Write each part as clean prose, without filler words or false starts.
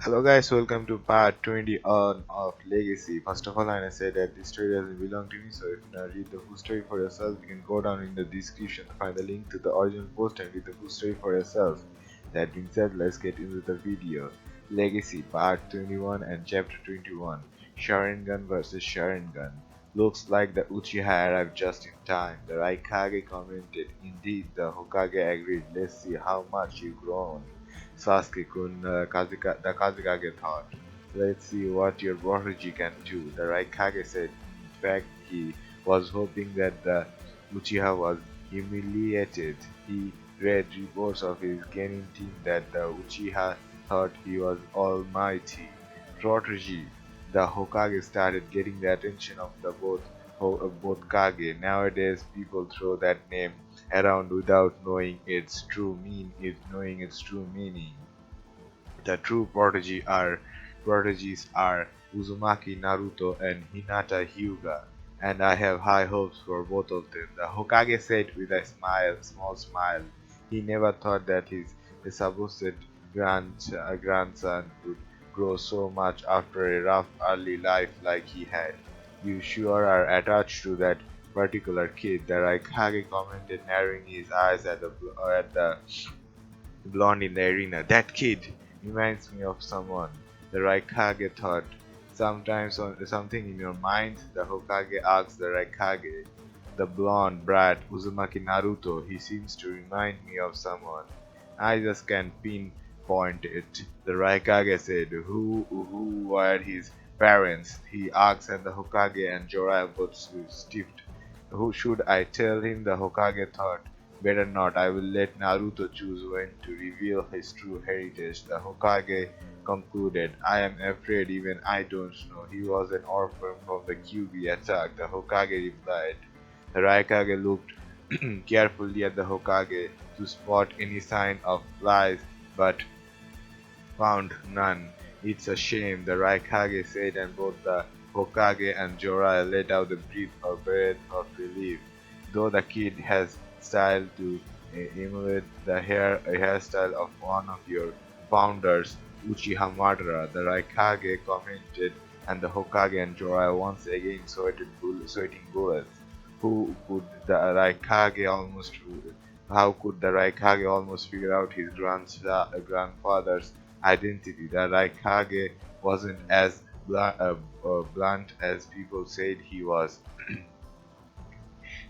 Hello guys, welcome to part 20 on of Legacy. First of all, I say that this story doesn't belong to me, so if you want to read the full story for yourself, you can go down in the description to find the link to the original post and read the full story for yourself. That being said, let's get into the video. Legacy Part 21 and Chapter 21. Sharingan vs Sharingan. Looks like the Uchiha arrived just in time. The Raikage commented, "Indeed, the Hokage agreed. Let's see how much you've grown." Sasuke-kun, the Kazekage thought. "Let's see what your prodigy can do," the Raikage said. In fact, he was hoping that the Uchiha was humiliated. He read reports of his genin team that the Uchiha thought he was almighty. Prodigy, the Hokage started getting the attention of the both Kage. Nowadays, people throw that name around without knowing its true meaning. The true prodigies are Uzumaki Naruto and Hinata Hyuga, and I have high hopes for both of them. The Hokage said with a small smile. He never thought that his supposed grandson would grow so much after a rough early life like he had. "You sure are attached to that particular kid," the Raikage commented, narrowing his eyes at the blonde in the arena. "That kid reminds me of someone," the Raikage thought. "Sometimes something in your mind?" the Hokage asked the Raikage. "The blonde brat, Uzumaki Naruto. He seems to remind me of someone. I just can't pinpoint it," the Raikage said. Who were his parents?" he asked, and the Hokage and Jiraiya both stiffed. "Who should I tell him?" the Hokage thought. "Better not. I will let Naruto choose when to reveal his true heritage," the Hokage concluded. "I am afraid even I don't know. He was an orphan from the Kyuubi attack," the Hokage replied. The Raikage looked carefully at the Hokage to spot any sign of lies, but found none. "It's a shame," the Raikage said, and both the Hokage and Jiraiya let out a breath of relief. "Though the kid has style to emulate the hairstyle of one of your founders, Uchiha Madara," the Raikage commented, and the Hokage and Jiraiya once again sweating bullets. How could the Raikage almost figure out his grandfather's identity? The Raikage wasn't as blunt as people said he was.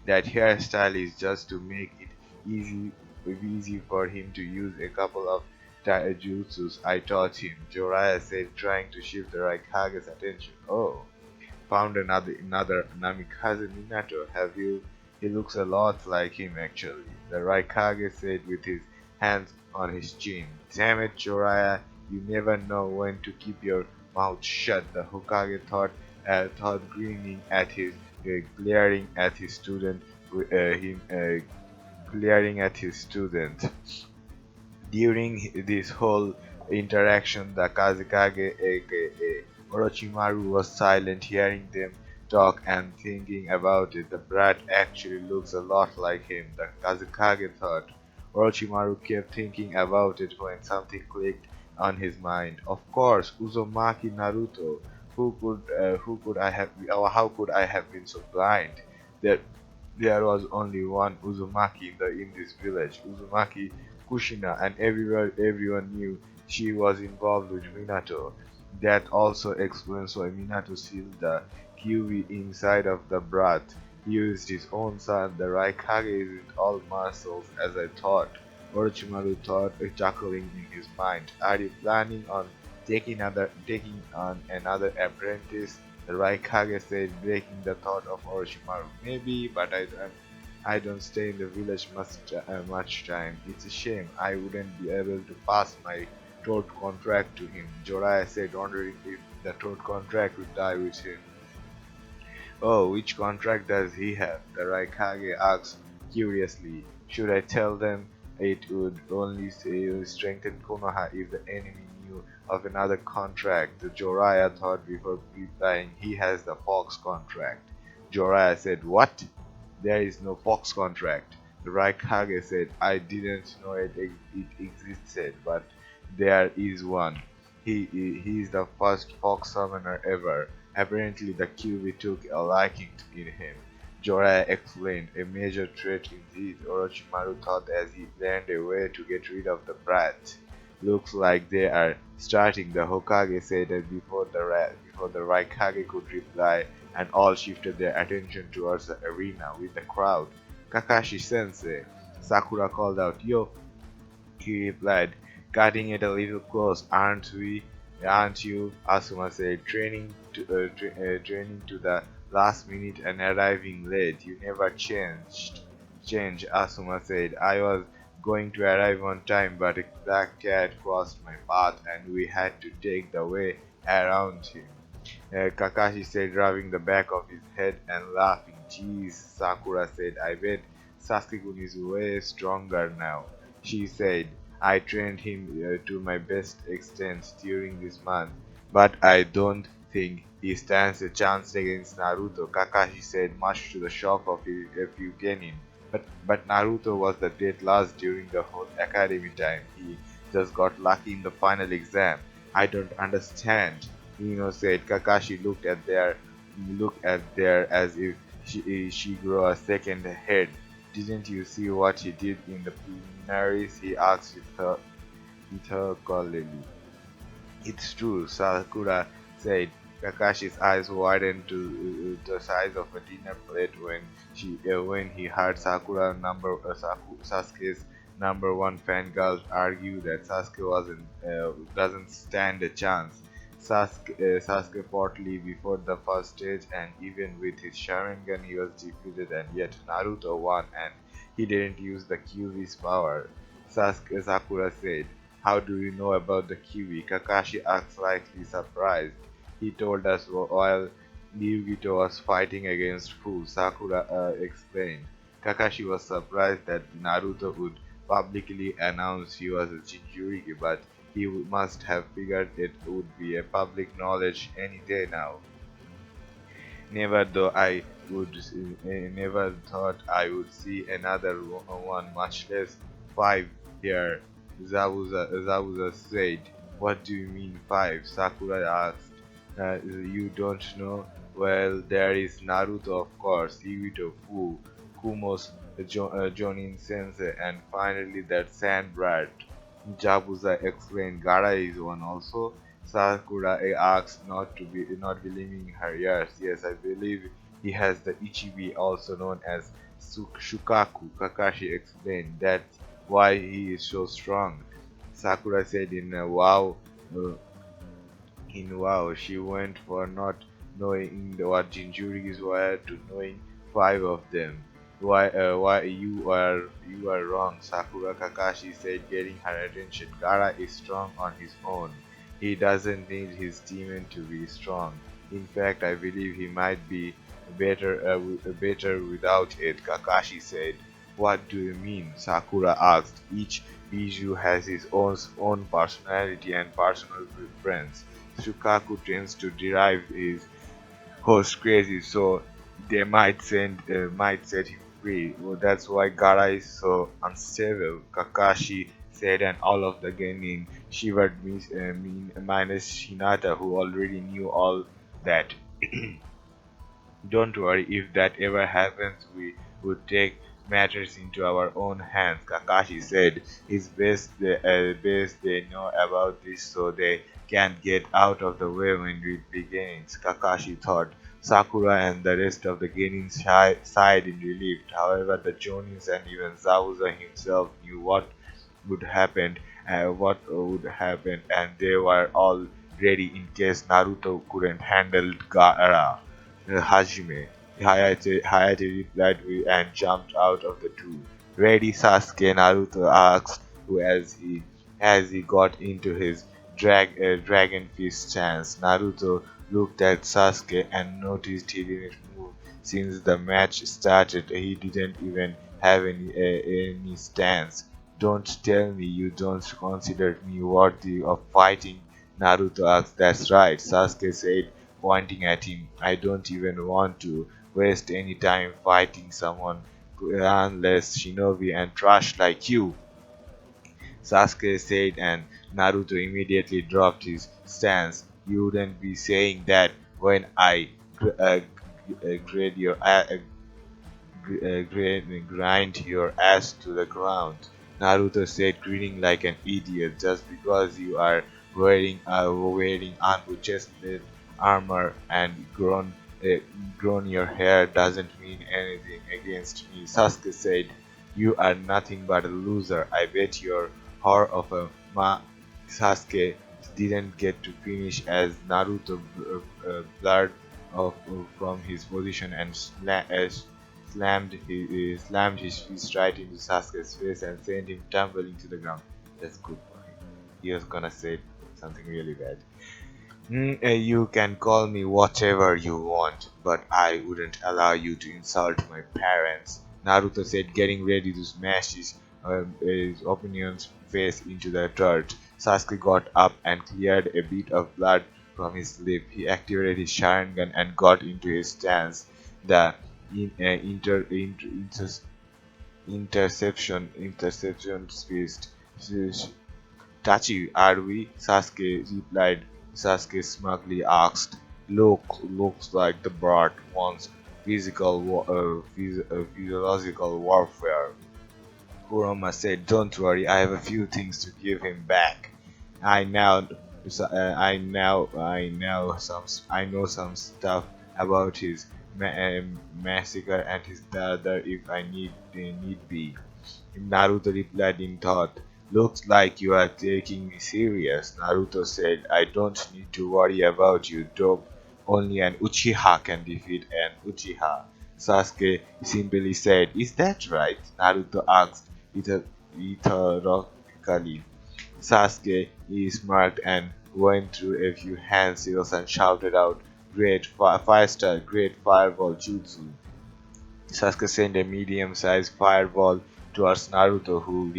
That hairstyle is just to make it easy for him to use a couple of taijutsus I taught him, Jiraiya said, trying to shift the Raikage's attention. "Oh, found another Namikaze Minato, have you? He looks a lot like him actually," the Raikage said with his hands on his chin. "Damn it, Jiraiya, you never know when to keep your mouth shut," the Hokage thought, glaring at his student, him glaring at his student. During this whole interaction, the Kazekage, aka Orochimaru, was silent, hearing them talk and thinking about it. "The brat actually looks a lot like him," the Kazekage thought. Orochimaru kept thinking about it when something clicked on his mind. "Of course, Uzumaki Naruto. Who could I have? Or how could I have been so blind? There, there was only one Uzumaki in this village, Uzumaki Kushina, and everyone knew she was involved with Minato. That also explains why Minato sealed the Kyuubi inside of the brat. He used his own son. The Raikage isn't all muscles as I thought," Orochimaru thought, chuckling in his mind. "Are you planning on taking on another apprentice?" the Raikage said, breaking the thought of Orochimaru. "Maybe, but I don't stay in the village much time. It's a shame. I wouldn't be able to pass my throat contract to him," Jiraiya said, wondering if the throat contract would die with him. "Oh, which contract does he have?" the Raikage asked curiously. "Should I tell them? It would only strengthen Konoha if the enemy knew of another contract," the Jiraiya thought before replying. "He has the Fox contract." Jiraiya said, "What? There is no Fox contract," the Raikage said. "I didn't know it existed, but there is one." He's the first fox summoner ever. Apparently, the QB took a liking in him. Jorah explained, a major threat indeed. Orochimaru thought as he planned a way to get rid of the brat. Looks like they are starting, the Hokage said before the Raikage could reply, and all shifted their attention towards the arena with the crowd. Kakashi sensei, Sakura called out, yo, he replied, cutting it a little close. Aren't we? Aren't you? Asuma said, training to the last minute and arriving late. You never Change, Asuma said. I was going to arrive on time, but a black cat crossed my path and we had to take the way around him. Kakashi said, rubbing the back of his head and laughing. Geez, Sakura said, I bet Sasuke-kun is way stronger now. She said, I trained him to my best extent during this month, but I don't think he stands a chance against Naruto, Kakashi said, much to the shock of a few genin. But Naruto was the dead last during the whole academy time. He just got lucky in the final exam. I don't understand. Ino said. Kakashi looked at there as if she grew a second head. Didn't you see what he did in the preliminaries? He asked with her colleague. It's true, Sakura said. Kakashi's eyes widened to the size of a dinner plate when he heard Sasuke's number one fangirl argue that Sasuke doesn't stand a chance. Sasuke fought Lee before the first stage, and even with his Sharingan he was defeated, and yet Naruto won, and he didn't use the Kyuubi's power. Sakura said. How do you know about the kiwi? Kakashi asked slightly surprised. He told us while Ryugito was fighting against Fu, Sakura explained. Kakashi was surprised that Naruto would publicly announce he was a Jinchuriki, but he must have figured it would be a public knowledge any day now. Never though I would never thought I would see another one, much less five here. Zabuza said. What do you mean five? Sakura asked. You don't know? Well, there is Naruto, of course, Ibito, Fu, Kumos, Jonin Sensei, and finally that sand brat. Jabuza explained. Gara is one also. Sakura asked, not believing her ears. Yes, I believe he has the Ichibi, also known as Shukaku. Kakashi explained. That's why he is so strong. Sakura said uh, in wow. She went for not knowing what Jinchurikis were to knowing five of them. Why you are wrong, Sakura, Kakashi said, getting her attention. Gara is strong on his own. He doesn't need his demon to be strong. In fact, I believe he might be better without it, Kakashi said. What do you mean? Sakura asked. Each Biju has his own personality and personal preference. Shukaku tends to derive his host crazy, so they might set him free. Well, that's why Gara is so unstable. Kakashi said, and all of the genin shivered minus Hinata, who already knew all that. Don't worry, if that ever happens, we would take matters into our own hands, Kakashi said. It's best they know about this so they can get out of the way when it begins, Kakashi thought. Sakura and the rest of the Genin sighed in relief. However, the Jonins and even Zabuza himself knew what would happen, and they were all ready in case Naruto couldn't handle Gaara. Hajime, Hayate replied and jumped out of the two. Ready, Sasuke? Naruto asked, who as he got into his dragon fist stance. Naruto looked at Sasuke and noticed he didn't move since the match started. He didn't even have any stance. Don't tell me you don't consider me worthy of fighting, Naruto asked. That's right, Sasuke said, pointing at him. I don't even want to waste any time fighting someone unless shinobi and trash like you. Sasuke said, and Naruto immediately dropped his stance. You wouldn't be saying that when I grade your grind your ass to the ground. Naruto said, grinning like an idiot. Just because you are wearing unchested armor and uh, grown your hair doesn't mean anything against me. Sasuke said, you are nothing but a loser. I bet your whore of a Sasuke didn't get to finish as Naruto blurred from his position and slammed his fist right into Sasuke's face and sent him tumbling to the ground. That's good for him. He was gonna say something really bad. You can call me whatever you want, but I wouldn't allow you to insult my parents. Naruto said, getting ready to smash his opponent's face into the dirt. Sasuke got up and cleared a bit of blood from his lip. He activated his Sharingan and got into his stance. The in, inter, inter, inter, interception fist. Tachi, are we? Sasuke replied. Sasuke smugly asked. Looks like the brat wants physiological warfare. Kurama said, "Don't worry, I have a few things to give him back. I now, I know some stuff about his massacre and his brother if I need be." Naruto replied in thought, "Looks like you are taking me serious." Naruto said, "I don't need to worry about you, dog. Only an Uchiha can defeat an Uchiha." Sasuke simply said, "Is that right?" Naruto asked rhetorically. Sasuke smirked and went through a few hand seals and shouted out, "Great 5-star, great fireball jutsu." Sasuke sent a medium-sized fireball towards Naruto, who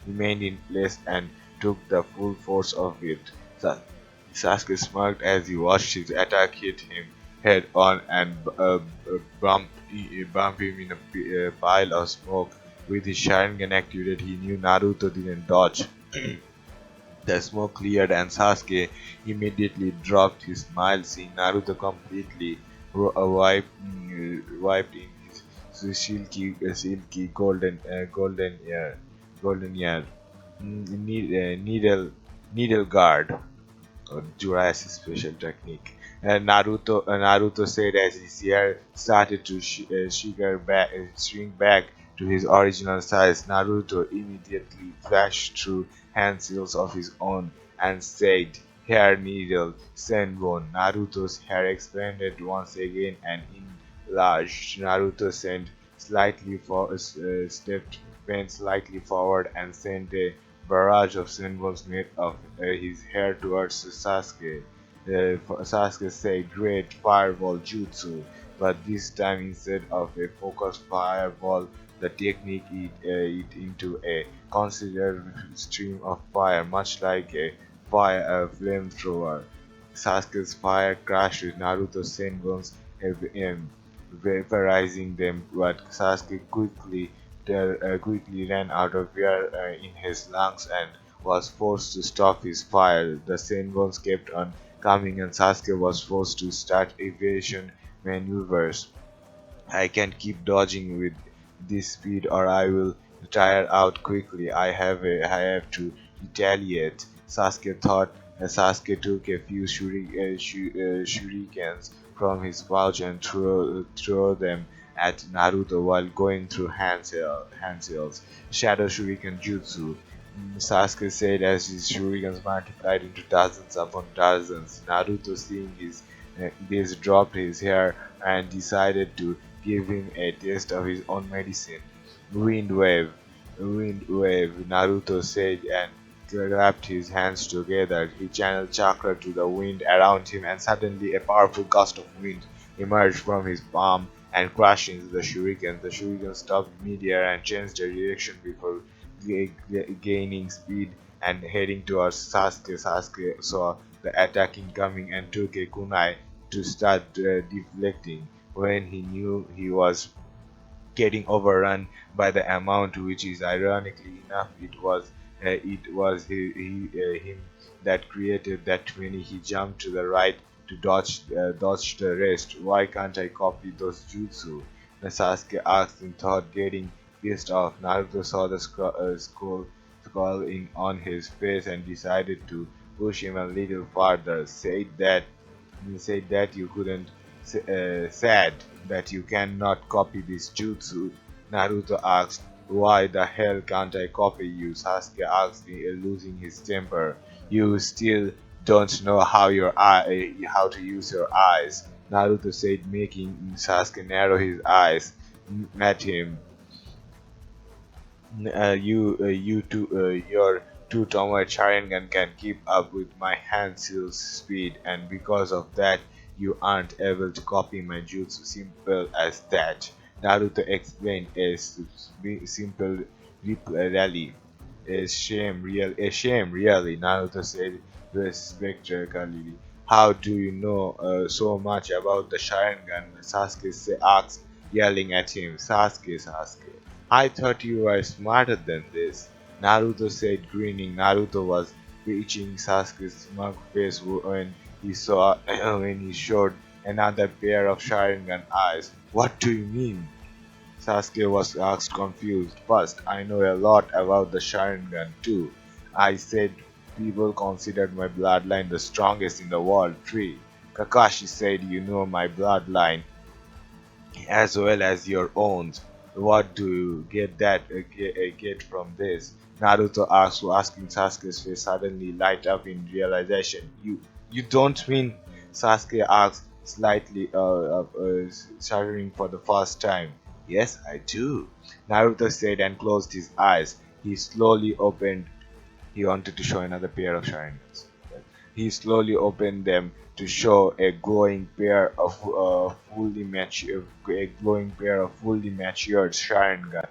remained in place and took the full force of it. Sasuke smirked as he watched his attack hit him head-on and bump him in a pile of smoke. With his Sharingan activated, he knew Naruto didn't dodge. The smoke cleared and Sasuke immediately dropped his smile, seeing Naruto completely wiped in his silky golden hair. Needle guard. Jurassi's special technique. And Naruto said as his hair started to shrink back to his original size. Naruto immediately flashed through hand seals of his own and said, "Hair needle, Senbon." Naruto's hair expanded once again and enlarged. Naruto stepped bent slightly forward and sent a barrage of symbols made of his hair towards Sasuke. Sasuke said, "Great fireball jutsu," but this time instead of a focused fireball, the technique it into a considerable stream of fire, much like a flamethrower. Sasuke's fire crashed with Naruto's senbons, vaporizing them, but Sasuke quickly ran out of air in his lungs and was forced to stop his fire. The Senbons kept on coming and Sasuke was forced to start evasion maneuvers. "I can't keep dodging with this speed or I will tire out quickly. I have to retaliate," Sasuke thought. Sasuke took a few shurikens from his pouch and threw them at Naruto while going through hand seals. Shadow Shuriken Jutsu. Sasuke said as his shurikens multiplied into dozens upon dozens. Naruto, seeing this, dropped his hair and decided to give him a taste of his own medicine. Wind wave, wind wave, Naruto said and clapped his hands together. He channeled chakra to the wind around him, and suddenly a powerful gust of wind emerged from his palm and crashed into the shuriken. The shuriken stopped midair and changed direction before gaining speed and heading towards Sasuke. Sasuke saw the attack incoming and took a kunai to start deflecting. When he knew he was getting overrun by the amount, which is ironically enough, him that created that when he jumped to the right to dodge the rest. Why can't I copy those jutsu? Sasuke asked in thought, getting pissed off. Naruto saw the skull on his face and decided to push him a little farther. Said that you couldn't said that you cannot copy this jutsu. Naruto asked, "Why the hell can't I copy you?" Sasuke asked, losing his temper. "You still don't know how to use your eyes," Naruto said, making Sasuke narrow his eyes at him. Your two-tomer Sharingan can keep up with my hand seal's speed, and because of that, you aren't able to copy my jutsu. Simple as that. Naruto explained simple rally. A shame, really, Naruto said respectfully. How do you know so much about the Sharingan? Asked, yelling at him. Sasuke. I thought you were smarter than this. Naruto said, grinning. Naruto was reaching Sasuke's smug face when he saw when he showed another pair of Sharingan eyes. What do you mean? Sasuke was asked confused. First, I know a lot about the Sharingan too. I said people considered my bloodline the strongest in the world. 3. Kakashi said you know my bloodline as well as your own. What do you get from this? Naruto asked, asking Sasuke's face suddenly light up in realization. You don't mean? Sasuke asked, slightly shuddering for the first time. Yes, I do. Naruto said and closed his eyes. He wanted to show another pair of Sharingans. He slowly opened them to show a glowing pair of fully matured Sharingan.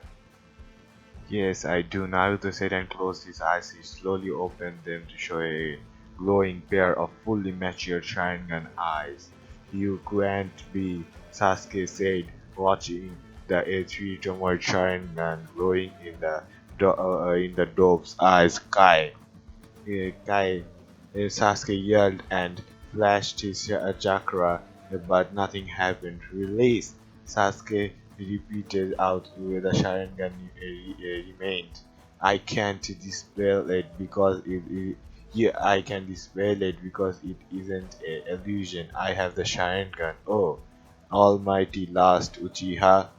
Yes, I do. Naruto said and closed his eyes. He slowly opened them to show a glowing pair of fully matured Sharingan eyes. You can't be, Sasuke said, watching the A3 toward Sharingan glowing in the dove's eyes. Kai, Sasuke yelled and flashed his chakra, but nothing happened. Release! Sasuke repeated out where the Sharingan remained. I can't dispel it because yeah, I can dispel it because it isn't an illusion. I have the Sharingan. Oh, Almighty Last Uchiha,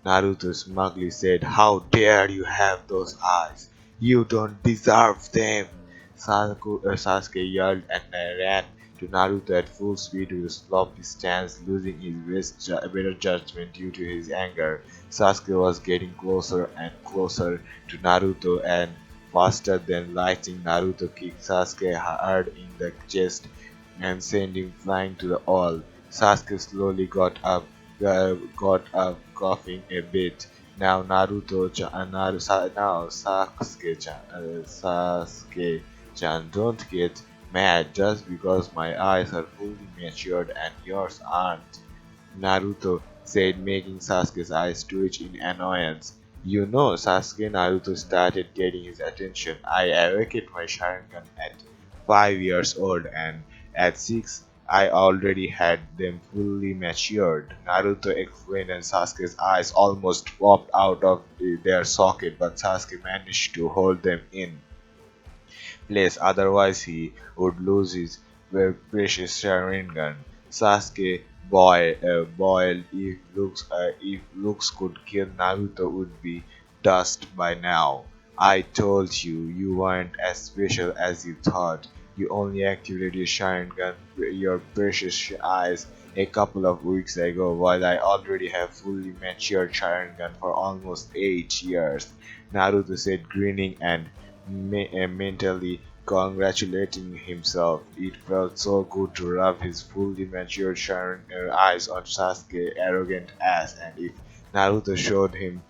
Naruto smugly said, "How dare you have those eyes? You don't deserve them!" Sasuke yelled and ran to Naruto at full speed with a sloppy stance, losing his better judgment due to his anger. Sasuke was getting closer and closer to Naruto, and faster than lightning, Naruto kicked Sasuke hard in the chest and sent him flying to the wall. Sasuke slowly got up, coughing a bit. Now Sasuke-chan, don't get mad just because my eyes are fully matured and yours aren't. Naruto said, making Sasuke's eyes twitch in annoyance. You know, Sasuke, Naruto started getting his attention. I awakened my Sharingan at 5 years old, and at 6 I already had them fully matured. Naruto explained, and Sasuke's eyes almost popped out of their socket, but Sasuke managed to hold them in place, otherwise he would lose his precious Sharingan. Sasuke boiled. If looks could kill, Naruto would be dust by now. I told you you weren't as special as you thought. You only activated your Sharingan, your precious eyes, a couple of weeks ago, while I already have fully matured Sharingan for almost 8 years. Naruto said, grinning and mentally congratulating himself. It felt so good to rub his fully matured eyes on Sasuke's arrogant ass, and if Naruto showed him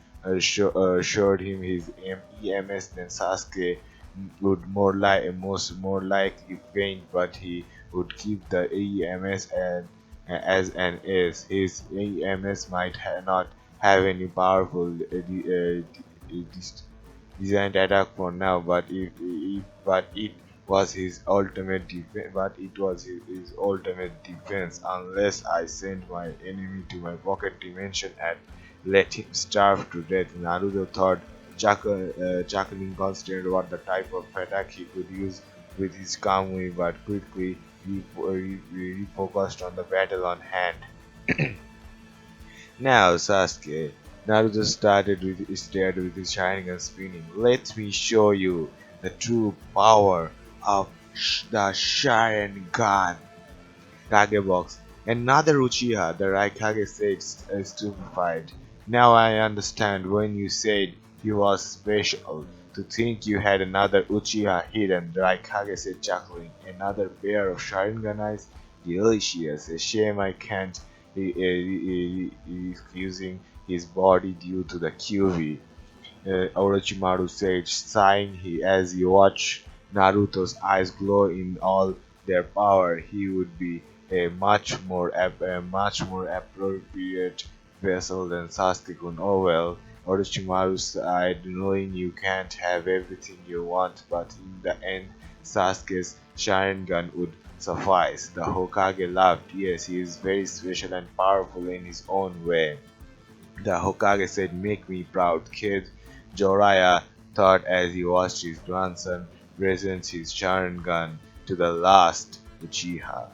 his EMS, then Sasuke would more likely faint, but he would keep the EMS and as an ace. His EMS might not have any powerful designed attack for now, but it was his ultimate defense. But it was his ultimate defense. Unless I sent my enemy to my pocket dimension and let him starve to death. Naruto thought, chuckling, considered what the type of attack he could use with his Kamui, but quickly refocused on the battle on hand. Now, Sasuke, Naruto stared with his Sharingan spinning. Let me show you the true power of the Sharingan. Kagebox. Another Uchiha, the Raikage said, stupefied. Now I understand when you said he was special. To think you had another Uchiha hidden, the Raikage said, chuckling. Another pair of Sharingan eyes? Delicious. A shame I can't using his body due to the QV. Orochimaru said, sighing as he watched Naruto's eyes glow in all their power. He would be a much more appropriate vessel than Sasuke-kun. Oh well, Orochimaru sighed, knowing you can't have everything you want, but in the end, Sasuke's Sharingan would suffice. The Hokage laughed. Yes, he is very special and powerful in his own way. The Hokage said, make me proud, kid. Jiraiya thought as he watched his grandson present his Sharingan to the last Uchiha.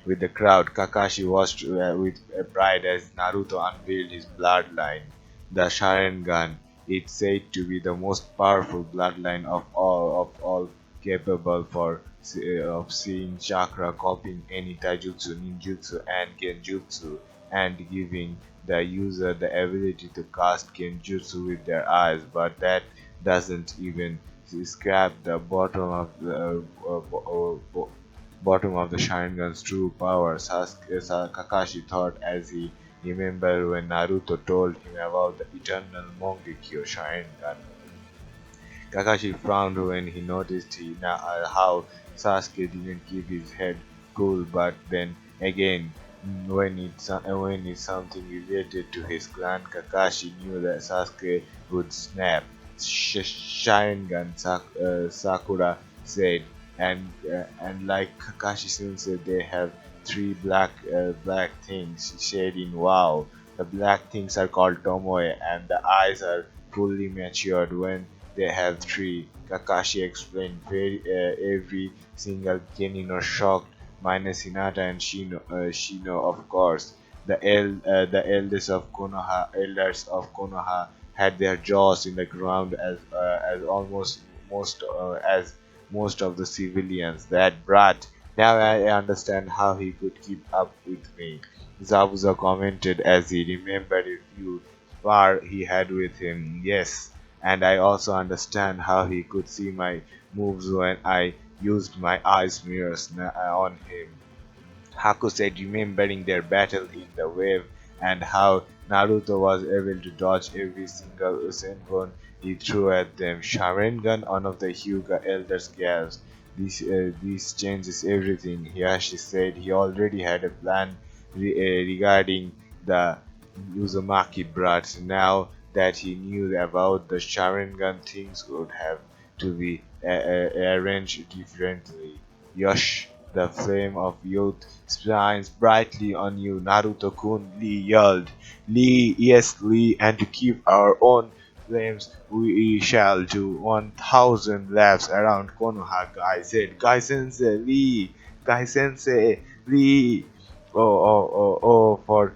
With the crowd, Kakashi watched with pride as Naruto unveiled his bloodline. The Sharingan is said to be the most powerful bloodline of all capable of seeing chakra, copying any taijutsu, ninjutsu, and genjutsu, and giving the user the ability to cast genjutsu with their eyes. But that doesn't even scrap the bottom of the Sharingan's true power. Kakashi thought as he remembered when Naruto told him about the eternal Mongekyo Sharingan. Kakashi frowned when he noticed how Sasuke didn't keep his head cool, but then again, when it's something related to his clan, Kakashi knew that Sasuke would snap. Sharingan, Sakura said, and like Kakashi Sensei, they have three black things. She said in wow. The black things are called Tomoe, and the eyes are fully matured when they have three. Kakashi explained. Every single Genin or shocked, minus Hinata and Shino, of course. The elders of Konoha had their jaws in the ground as almost as most of the civilians. That brat. Now I understand how he could keep up with me. Zabuza commented as he remembered a few spar he had with him. Yes, and I also understand how he could see my moves when I used my eyes mirrors on him. Haku said, remembering their battle in the wave and how Naruto was able to dodge every single Sengon he threw at them. Sharingan, one of the Hyuga elders gasped. This changes everything. Hiyashi said he already had a plan regarding the Uzumaki brat. Now that he knew about the Sharingan, things would have to be arranged differently. Yosh, the flame of youth shines brightly on you, Naruto-kun, Lee yelled. Lee, yes, Lee, and to keep our own flames, we shall do 1,000 laps around Konoha, Guy said. Guy Sensei, Lee! Guy Sensei, Lee! For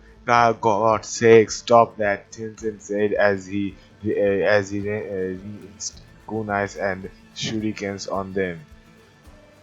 God's sake, stop that, Tenzin said as he rinsed kunais and shurikens on them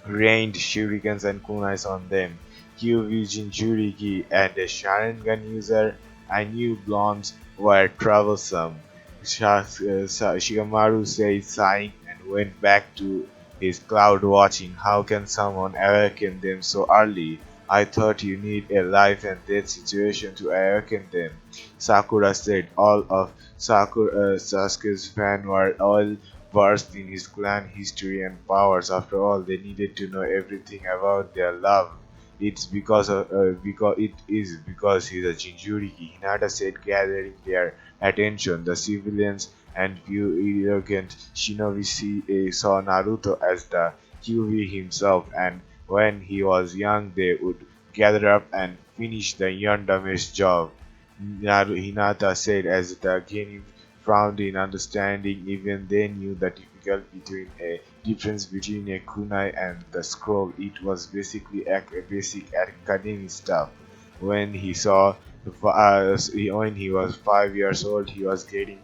rained shurikens and kunais on them. Kyuubi Jinchuriki and a Sharingan user, I knew blondes were troublesome. Shikamaru said, sighing, and went back to his cloud watching. How can someone awaken them so early? I thought you need a life and death situation to awaken them. Sakura said. All of Sasuke's fans were all versed in his clan history and powers. After all, they needed to know everything about their love. It's because he's a Jinchuriki. Hinata said, gathering their attention. The civilians and few arrogant shinobi saw Naruto as the QV himself, and when he was young, they would gather up and finish the Yondame's job. Hinata said as the genin frowned in understanding. Even they knew the difference between a kunai and the scroll. It was basically basic academic stuff. When he saw when he was 5 years old, he was getting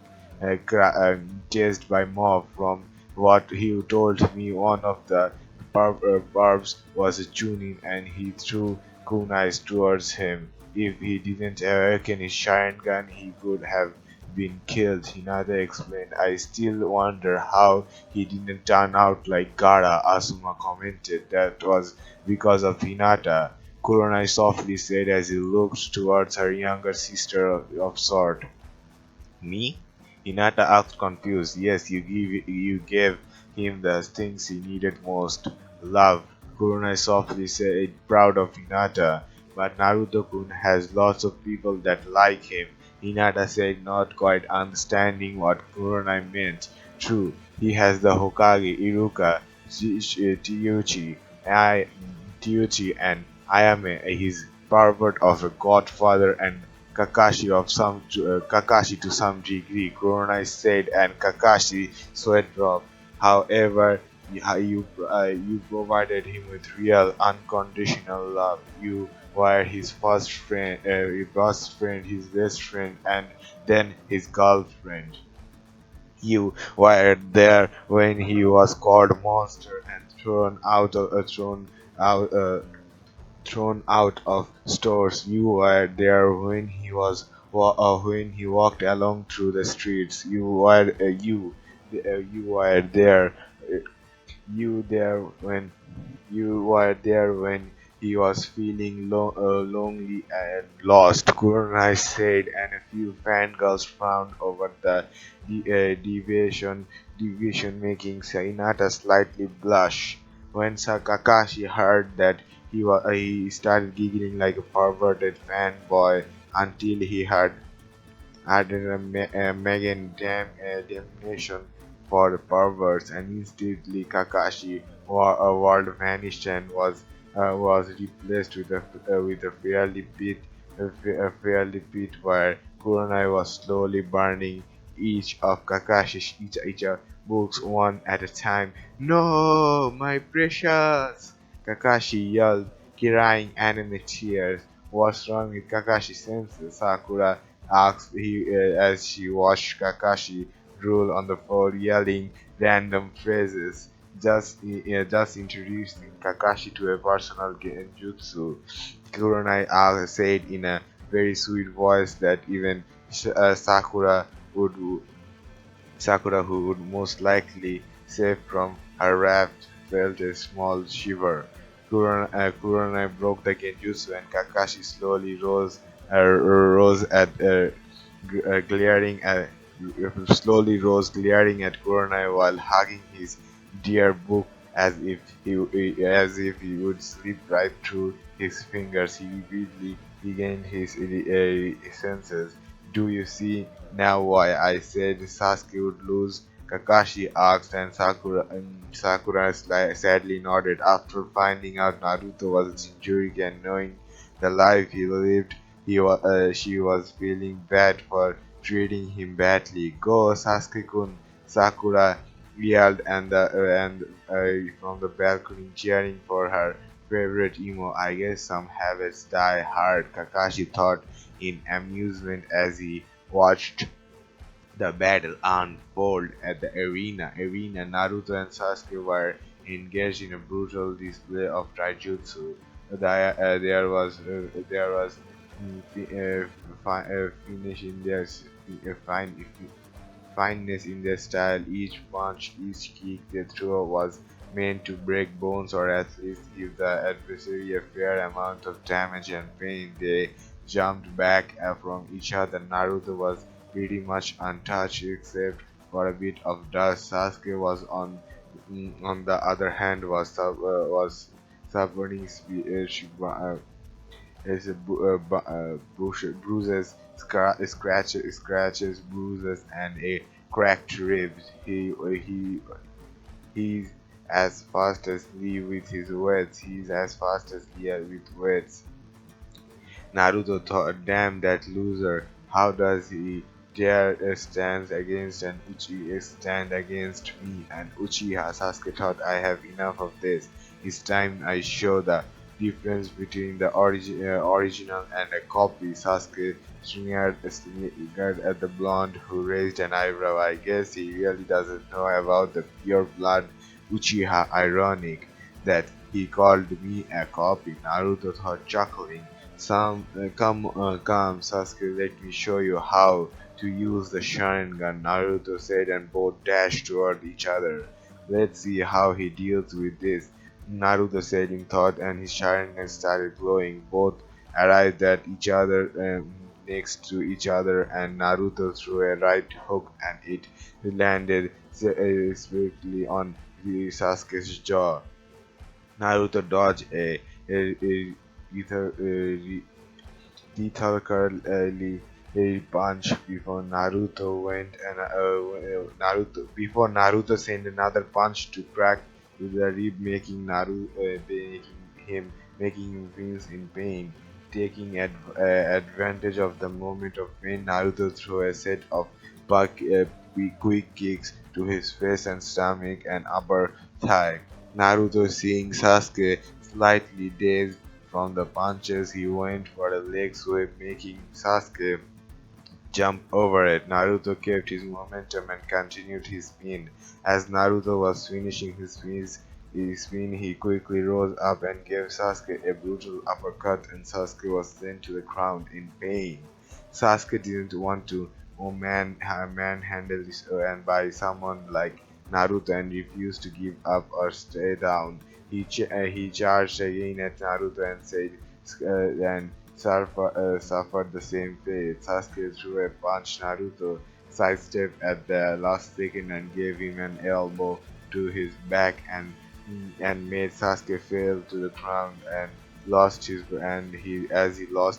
chased by mob. From what he told me, one of the barbs was a tuning, and he threw kunais towards him. If he didn't awaken his Sharingan, he could have been killed. Hinata explained. I still wonder how he didn't turn out like Gara, Asuma commented. That was because of Hinata, Kuronai softly said as he looked towards her younger sister of sort. Me? Hinata asked confused. Yes, you gave him the things he needed most. Love. Kuronai softly said, proud of Hinata. But Naruto-kun has lots of people that like him. Hinata said, not quite understanding what Kuronai meant. True, he has the Hokage, Iruka, I, Teuchi, and Ayame, his pervert of a godfather, and Kakashi to some degree. Kuronai said, and Kakashi sweat dropped. However, you provided him with real, unconditional love. You were his first friend, his best friend, his best friend, and then his girlfriend. You were there when he was called monster and out thrown out of stores. You were there when when he walked along through the streets. You were there you there when you were there when he was feeling lonely and lost, Kurenai said, and a few fangirls frowned over the deviation, making Hinata slightly blush. When Kakashi heard that, he started giggling like a perverted fanboy until he added a Megan damnation for the perverts, and instantly Kakashi world vanished and was replaced with a fairly pit where Kuronai was slowly burning each of Kakashi's each books one at a time. No, my precious! Kakashi yelled, crying anime tears. What's wrong with Kakashi's senses? Sakura asked as she watched Kakashi drool on the floor, yelling random phrases. Just introducing Kakashi to a personal genjutsu. Kuronai said in a very sweet voice that even would Sakura, who would most likely save from her raft, felt a small shiver. Kuronai broke the genjutsu, and Kakashi slowly rose at glaring at slowly rose glaring at Kuronai while hugging his dear book as if he would slip right through his fingers. He immediately regained his senses. Do you see now why I said Sasuke would lose? Kakashi asked, and Sakura sadly nodded. After finding out Naruto was a Jinchuriki and knowing the life he lived, she was feeling bad for treating him badly. Go, Sasuke-kun! Sakura yelled, from the balcony, cheering for her favorite emo. I guess some habits die hard, Kakashi thought in amusement as he watched the battle unfold at the arena. Naruto and Sasuke were engaged in a brutal display of taijutsu. There was finish in their fineness in their style. Each punch, each kick they threw was meant to break bones or at least give the adversary a fair amount of damage and pain. They jumped back from each other. Naruto was pretty much untouched except for a bit of dust. Sasuke was on the other hand was suffering bruises, scratches, bruises, and a cracked ribs. He's as fast as Lee with his words. He's as fast as Lee with words. Naruto thought, damn that loser, how does he dare stand against an Uchiha stand against me? And Uchiha Sasuke thought, I have enough of this. It's time I show the difference between the original and a copy. Sasuke sneered at the blonde who raised an eyebrow. I guess he really doesn't know about the pure blood Uchiha. Ironic that he called me a copy. Naruto thought, chuckling. Come, Sasuke, let me show you how to use the Sharingan, Naruto said, and both dashed toward each other. Let's see how he deals with this, Naruto said in thought, and his Sharingan started glowing. Both arrived at each other, next to each other, and Naruto threw a right hook, and it landed swiftly on Sasuke's jaw. Naruto dodged a lethally a punch before Naruto sent another punch to crack the rib, making him wince in pain. Taking advantage of the moment of pain, Naruto threw a set of quick kicks to his face and stomach and upper thigh. Naruto, seeing Sasuke slightly dazed from the punches, he went for a leg sweep, making Sasuke jump over it. Naruto kept his momentum and continued his spin. As Naruto was finishing his spin, he quickly rose up and gave Sasuke a brutal uppercut, and Sasuke was sent to the ground in pain. Sasuke didn't want to manhandled and by someone like Naruto and refused to give up or stay down. He charged again at Naruto and said, and suffered the same fate. Sasuke threw a punch. Naruto sidestepped at the last second and gave him an elbow to his back and made Sasuke fall to the ground and he lost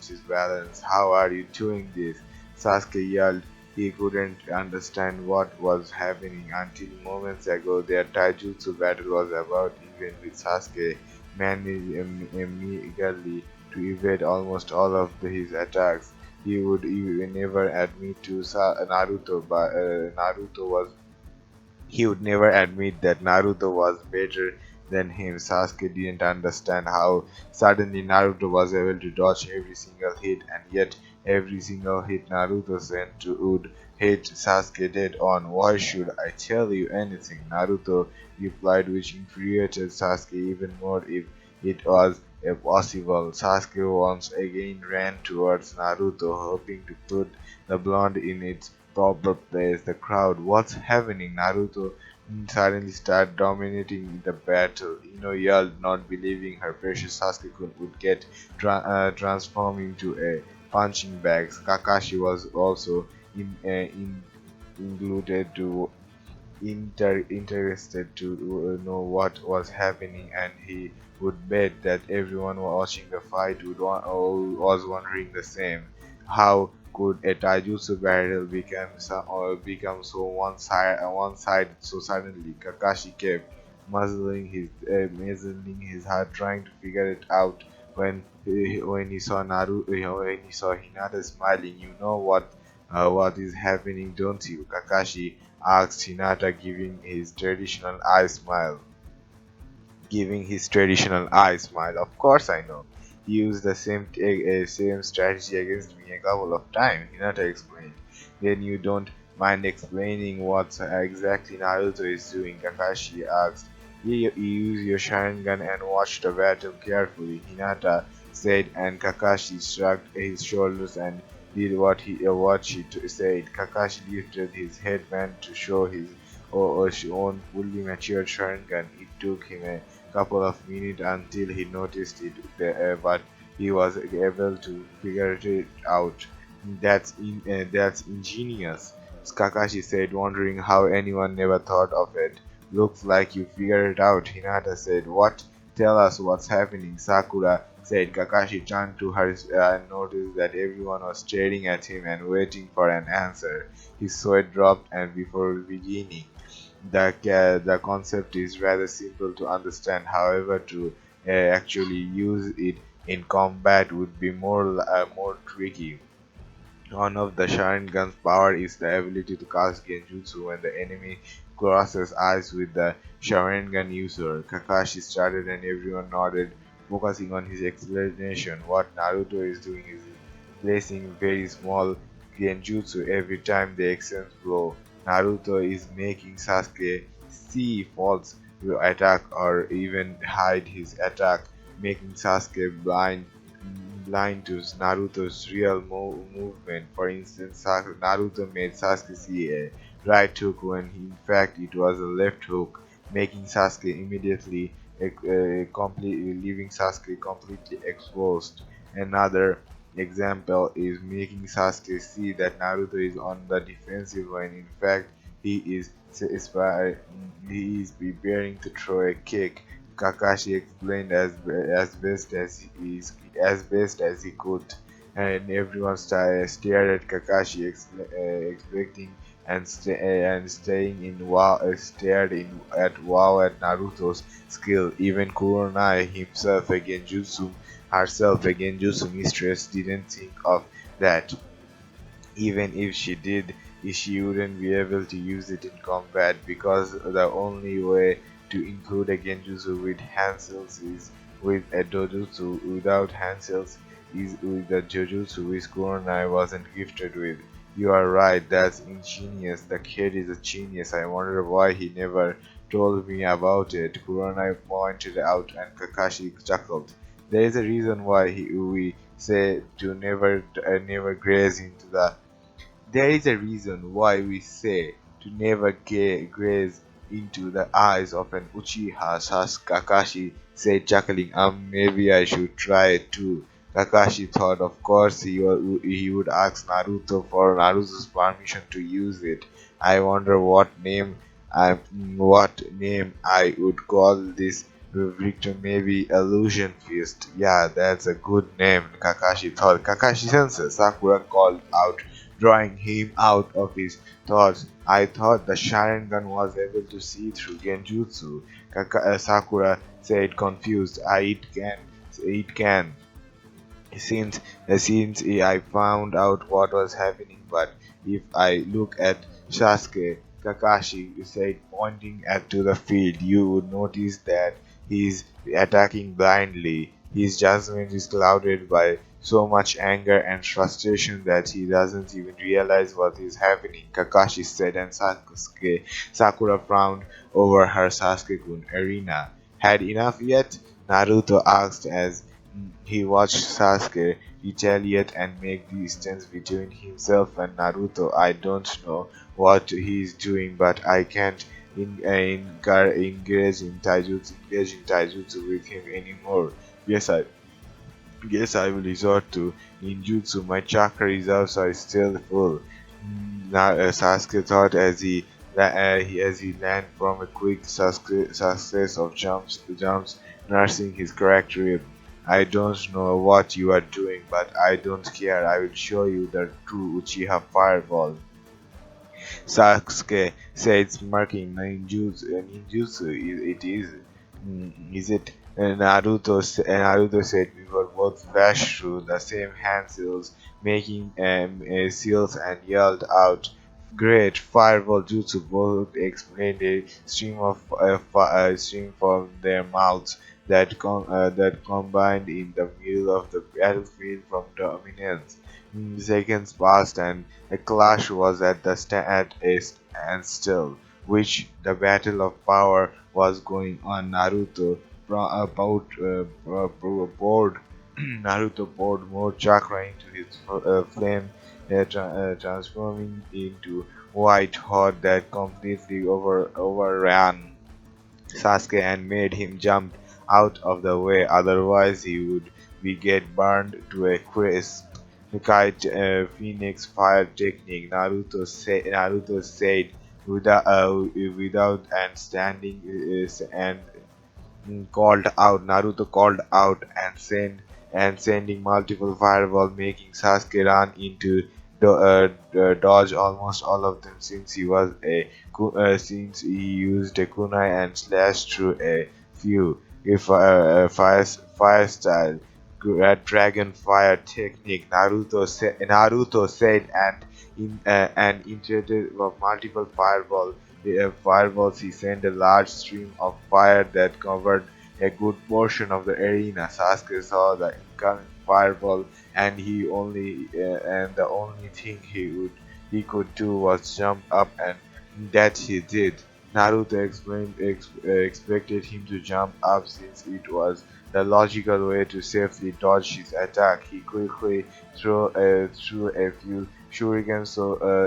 his balance. How are you doing this? Sasuke yelled. He couldn't understand what was happening until moments ago their taijutsu battle was about, even with Sasuke managed eagerly to evade almost all of his attacks. He would even never admit to Naruto, but he would never admit that Naruto was better than him. Sasuke didn't understand how suddenly Naruto was able to dodge every single hit, and yet every single hit Naruto sent to would hit Sasuke dead on. Why should I tell you anything? Naruto replied, which infuriated Sasuke even more if it was possible. Sasuke once again ran towards Naruto, hoping to put the blonde in its proper place. The crowd, what's happening? Naruto suddenly started dominating the battle. Ino yelled, not believing her precious Sasuke would get transformed into a punching bag. Kakashi was also included to interested to know what was happening, and he would bet that everyone watching the fight was wondering the same. How could a taijutsu battle become so one-sided so suddenly? Kakashi kept muzzling his heart, trying to figure it out. When he saw when he saw Hinata smiling, you know what is happening, don't you? Kakashi asked Hinata, giving his traditional eye smile. Of course I know. He used the same strategy against me a couple of times, Hinata explained. Then you don't mind explaining what exactly Naruto is doing, Kakashi asked. You use your Sharingan and watch the battle carefully, Hinata said, and Kakashi shrugged his shoulders and did what she said. Kakashi lifted his headband to show his own fully matured Sharingan. It took him a couple of minutes until he noticed it, but he was able to figure it out. That's ingenious, Kakashi said, wondering how anyone never thought of it. Looks like you figured it out, Hinata said. What? tell us what's happening, Sakura said. Kakashi turned to her and noticed that everyone was staring at him and waiting for an answer. His sweat dropped, and before beginning, the concept is rather simple to understand. However, to actually use it in combat would be more tricky. One of the Sharingan's power is the ability to cast genjutsu when the enemy crosses eyes with the Sharingan user. Kakashi started and everyone nodded, focusing on his explanation. What Naruto is doing is placing very small genjutsu every time the exchange blow. Naruto is making Sasuke see false attack or even hide his attack, making Sasuke blind to Naruto's real movement. For instance, Naruto made Sasuke see a right hook when in fact it was a left hook, making Sasuke immediately leaving Sasuke completely exposed. Another example is making Sasuke see that Naruto is on the defensive when in fact he is he is preparing to throw a kick. Kakashi explained as best as he could, and everyone stared at Kakashi, expecting and staying in wow, stared in at wow at Naruto's skill. Even Kuronai herself a Genjutsu mistress, didn't think of that. Even if she did, she wouldn't be able to use it in combat because the only way to include a genjutsu with handsells is with a dojutsu. Without handsells is with the jujutsu which Kuronai wasn't gifted with. You are right, that's ingenious. The kid is a genius. I wonder why he never told me about it. Kuronai pointed out and Kakashi chuckled. There is a reason why we say to never graze into the there is a reason why we say to never gaze into the eyes of an Uchiha, Kakashi said, chuckling. Maybe I should try it too. Kakashi thought, of course, he would ask Naruto for Naruto's permission to use it. I wonder what name I would call this victim. Maybe Illusion Fist. Yeah, that's a good name, Kakashi thought. Kakashi sensei, Sakura called out, drawing him out of his thoughts. I thought the Sharingan was able to see through Genjutsu. Sakura said, confused. It can. Since I found out what was happening, but if I look at Sasuke, Kakashi said, pointing at to the field, you would notice that he's attacking blindly. His judgment is clouded by so much anger and frustration that he doesn't even realize what is happening, Kakashi said, and Sakura frowned over her Sasuke-kun. Arena. Had enough yet? Naruto asked as he watched Sasuke retaliate and make distance between himself and Naruto. I don't know what he's doing, but I can't engage in taijutsu with him anymore. Yes, I will resort to ninjutsu. My chakra reserves are still full. Sasuke thought as he landed from a quick success of jumps, nursing his cracked rib. I don't know what you are doing, but I don't care. I will show you the true Uchiha fireball. Sasuke said, smirking. Ninjutsu, it is. Is it? Naruto said we were both flashed through the same hand seals, making seals and yelled out, "Great! Fireball jutsu!" Both explained a stream from their mouths that combined in the middle of the battlefield from dominance. Seconds passed and the clash was at a standstill, which the battle of power was going on. Poured Naruto poured more chakra into his flame, transforming into white hot that completely overran Sasuke and made him jump out of the way, otherwise he would be get burned to a crisp. Kite Phoenix Fire Technique, Naruto said without and standing called out. Naruto called out and sending multiple fireball, making Sasuke run into dodge almost all of them since he used a kunai and slashed through a few. If fire style dragon fire technique, Naruto said and initiated multiple fireballs. He sent a large stream of fire that covered a good portion of the arena. Sasuke saw the incoming fireball, and the only thing he could do was jump up, and that he did. Naruto expected him to jump up since it was the logical way to safely dodge his attack. He quickly threw a few shurikens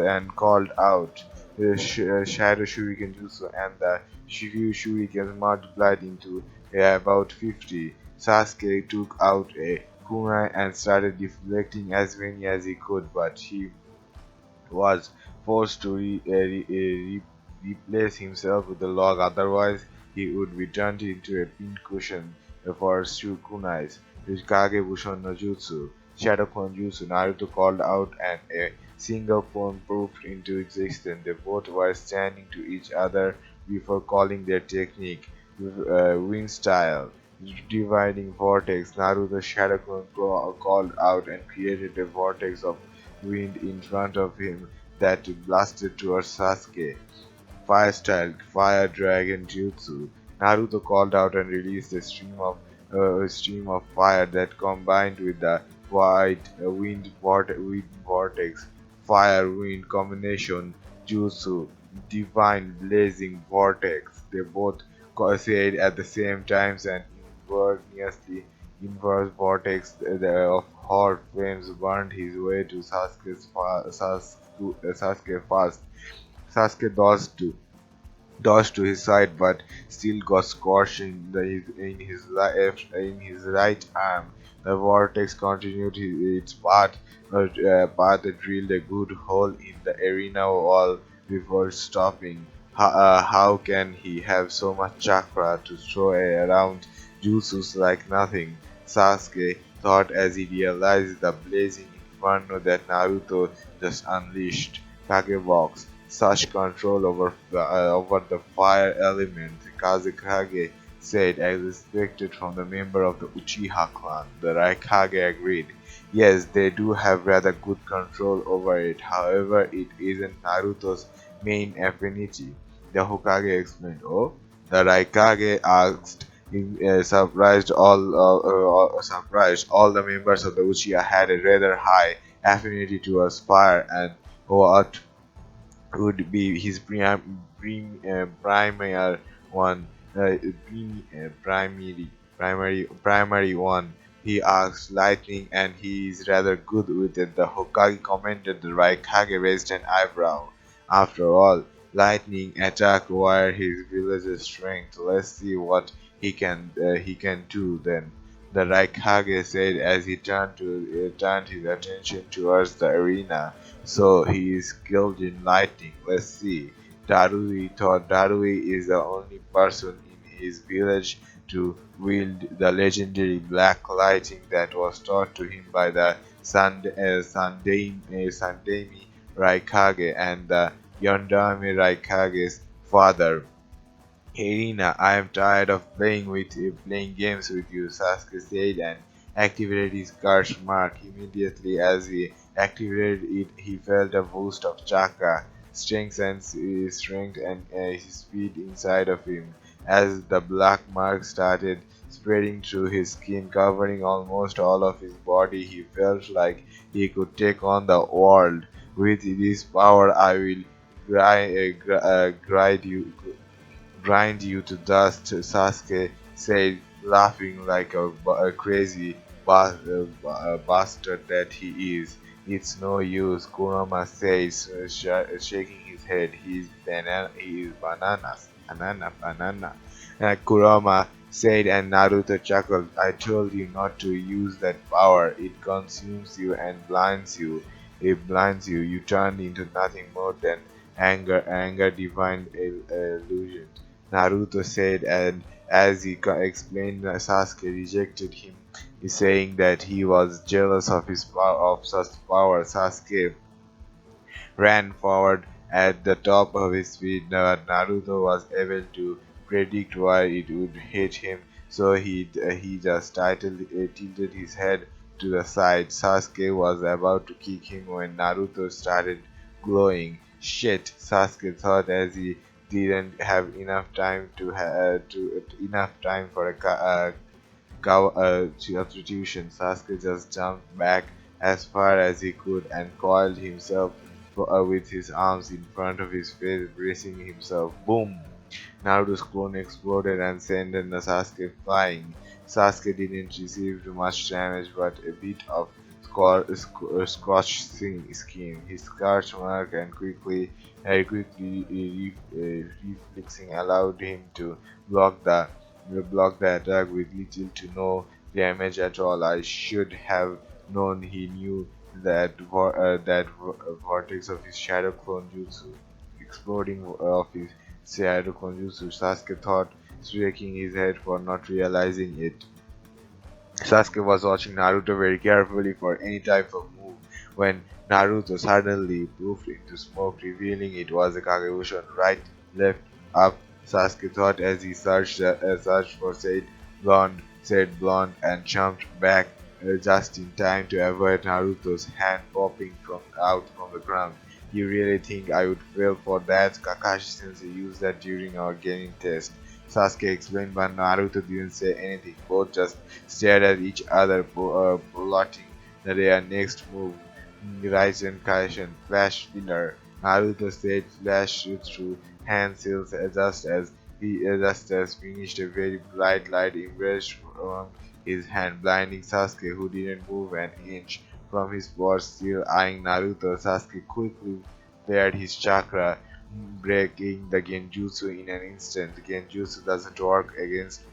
and called out Shadow Shuriken Jutsu, and the Shiryu Shuriken multiplied into about 50. Sasuke took out a kunai and started deflecting as many as he could, but he was forced to replace himself with the log, otherwise he would be turned into a pincushion for Shukunais. Kage Bushin no Jutsu, Shadow Clone Jutsu, Naruto called out and a single clone proved into existence. They both were standing to each other before calling their technique, wind style. Dividing vortex, Naruto Shadow Clone called out and created a vortex of wind in front of him that blasted towards Sasuke. Fire style, Fire Dragon Jutsu. Naruto called out and released a stream of fire that combined with the wind vortex, fire wind combination jutsu, divine blazing vortex. They both said at the same time, and inverse vortex of hot flames burned his way to Sasuke fast. Sasuke dodged to his side, but still got scorched in his right arm. The vortex continued its path that drilled a good hole in the arena wall before stopping. How can he have so much chakra to throw around jutsus like nothing? Sasuke thought as he realized the blazing inferno that Naruto just unleashed. Kagebox such control over the fire element, Kazekage said, as expected from the member of the Uchiha clan. The Raikage agreed. Yes, they do have rather good control over it. However, it isn't Naruto's main affinity. The Hokage explained. Oh, the Raikage asked. Surprised, all the members of the Uchiha had a rather high affinity towards fire, and what would be his primary one, primary one. He asked lightning, and he is rather good with it. The Hokage commented. The Raikage raised an eyebrow. After all, lightning attack require his village's strength. Let's see what he can do then. The Raikage said as he turned his attention towards the arena. So he is skilled in lightning. Let's see. Darui thought Darui is the only person in his village to wield the legendary black lighting that was taught to him by the Sandaime Raikage and the Yondame Raikage's father. Irina, I am tired of playing games with you, Sasuke said and activated his curse mark. Immediately as he activated it, he felt a boost of chakra, strength and his speed inside of him. As the black mark started spreading through his skin, covering almost all of his body, he felt like he could take on the world. With this power, I will grind you to dust, Sasuke said, laughing like a crazy bastard that he is. It's no use, Kurama says, shaking his head. He is bananas. Banana. Kurama said, and Naruto chuckled. I told you not to use that power. It consumes you and blinds you. It blinds you. You turn into nothing more than anger, divine illusion. Naruto said, and As he explained, Sasuke rejected him, saying that he was jealous of his power, of such power. Sasuke ran forward at the top of his speed, but Naruto was able to predict where it would hit him, so he just tilted his head to the side. Sasuke was about to kick him when Naruto started glowing. Shit, Sasuke thought as he didn't have enough time to enough time for a substitution. Sasuke just jumped back as far as he could and coiled himself with his arms in front of his face, bracing himself. Boom! Naruto's clone exploded and sent Sasuke flying. Sasuke didn't receive too much damage, but a bit of scorched skin. His scorch mark and quickly reflexing allowed him to block the block the attack with little to no damage at all. I should have known he knew that vortex of his shadow clone jutsu, exploding of his shadow clone jutsu. Sasuke thought, shaking his head for not realizing it. Sasuke was watching Naruto very carefully for any type of move when Naruto suddenly poofed into smoke, revealing it was a Kagemusha. Right, left, up, Sasuke thought as he searched for said blonde, and jumped back just in time to avoid Naruto's hand popping out from the ground. You really think I would fail for that? Kakashi-sensei used that during our genin test. Sasuke explained, but Naruto didn't say anything. Both just stared at each other, plotting their next move. Raisen Kaisen Flash Filler. Naruto said flash through hand seals just as finished a very bright light emerged from his hand, blinding Sasuke, who didn't move an inch from his spot, still eyeing Naruto. Sasuke quickly cleared his chakra, breaking the genjutsu in an instant. Genjutsu doesn't work against me.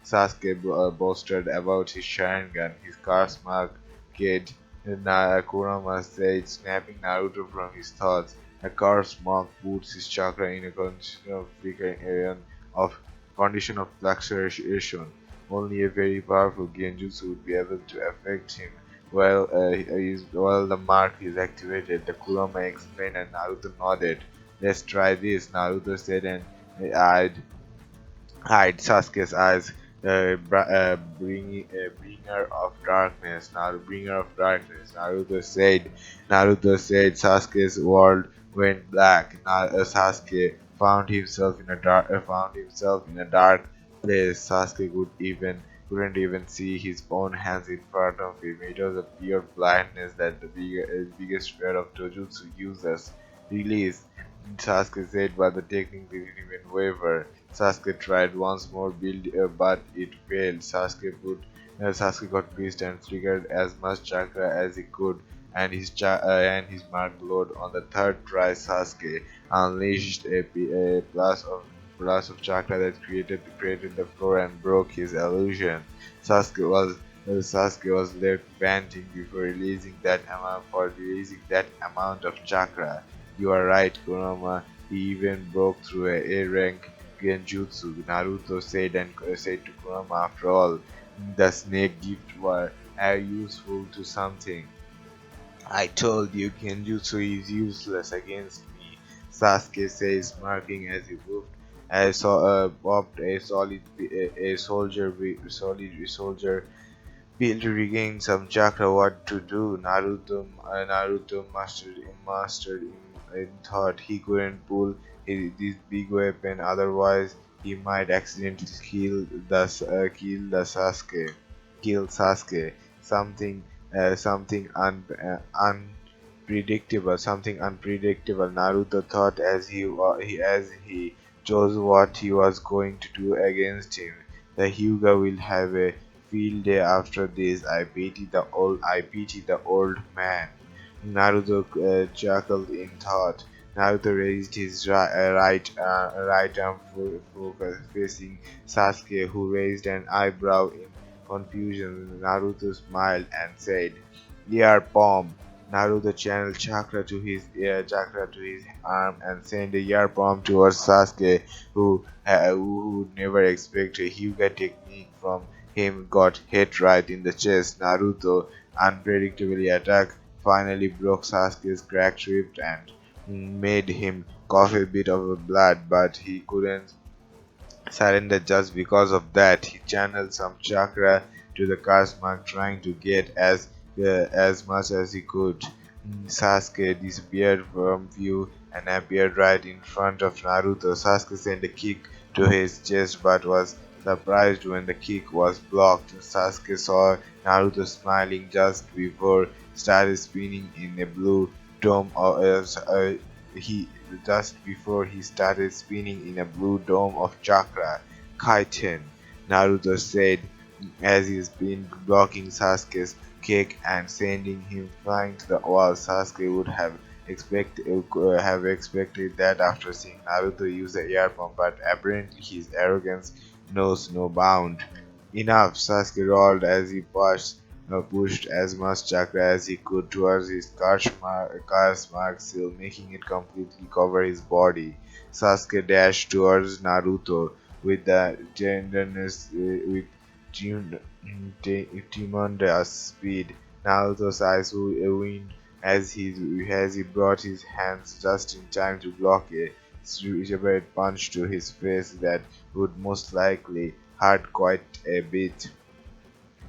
Sasuke boasted about his Sharingan, his charisma kid. Kurama said, snapping Naruto from his thoughts. A curse mark puts his chakra in a condition of fluctuation. Only a very powerful genjutsu would be able to affect him. While the mark is activated, the Kurama explained and Naruto nodded. Let's try this, Naruto said and eyed Sasuke's eyes. Bringer of darkness. Now, bringer of darkness. Naruto said. Sasuke's world went black. Sasuke found himself in a dark place. Sasuke couldn't even see his own hands in front of him. It was a pure blindness that the biggest fear of Jujutsu users released. Sasuke said, but the technique didn't even waver. Sasuke tried once more, but it failed. Sasuke got pissed and triggered as much chakra as he could, and and his mark glowed. On the third try, Sasuke unleashed a blast of chakra that created the floor and broke his illusion. Sasuke was left panting before releasing that amount of chakra. You are right, Kurama. He even broke through a rank genjutsu. Naruto said to Kurama, after all, the snake gift were useful to something. I told you genjutsu is useless against me, Sasuke says, smirking as he moved. I saw popped a soldier Bill to regain some chakra. What to do? Naruto mastered in thought. He couldn't pull this big weapon, otherwise he might accidentally kill the Sasuke. Something something unpredictable. Naruto thought as he chose what he was going to do against him. The Hyuga will have a field day after this. I pity the old man. Naruto chuckled in thought. Naruto raised his right arm facing Sasuke, who raised an eyebrow in confusion. Naruto smiled and said, "Dear Pom, Naruto channeled chakra to his arm and sent a air bomb towards Sasuke, who never expected Hyuga technique from him got hit right in the chest. Naruto unpredictably attacked, finally broke Sasuke's cracked rib and made him cough a bit of blood, but he couldn't surrender just because of that. He channeled some chakra to the Cosmark, trying to get as much as he could. Sasuke disappeared from view and appeared right in front of Naruto. Sasuke sent a kick to his chest but was surprised when the kick was blocked. Sasuke saw Naruto smiling just before started spinning in a blue dome he he started spinning in a blue dome of chakra. Kaiten, Naruto said as he's been blocking Sasuke's kick and sending him flying to the wall. Sasuke would have expected that after seeing Naruto use the air pump, but apparently his arrogance knows no bound. Enough, Sasuke roared as he pushed as much chakra as he could towards his car's mark seal, making it completely cover his body. Sasuke dashed towards Naruto with the tenderness with tremendous speed. Naruto's eyes widened as he brought his hands just in time to block a separate punch to his face that would most likely hurt quite a bit.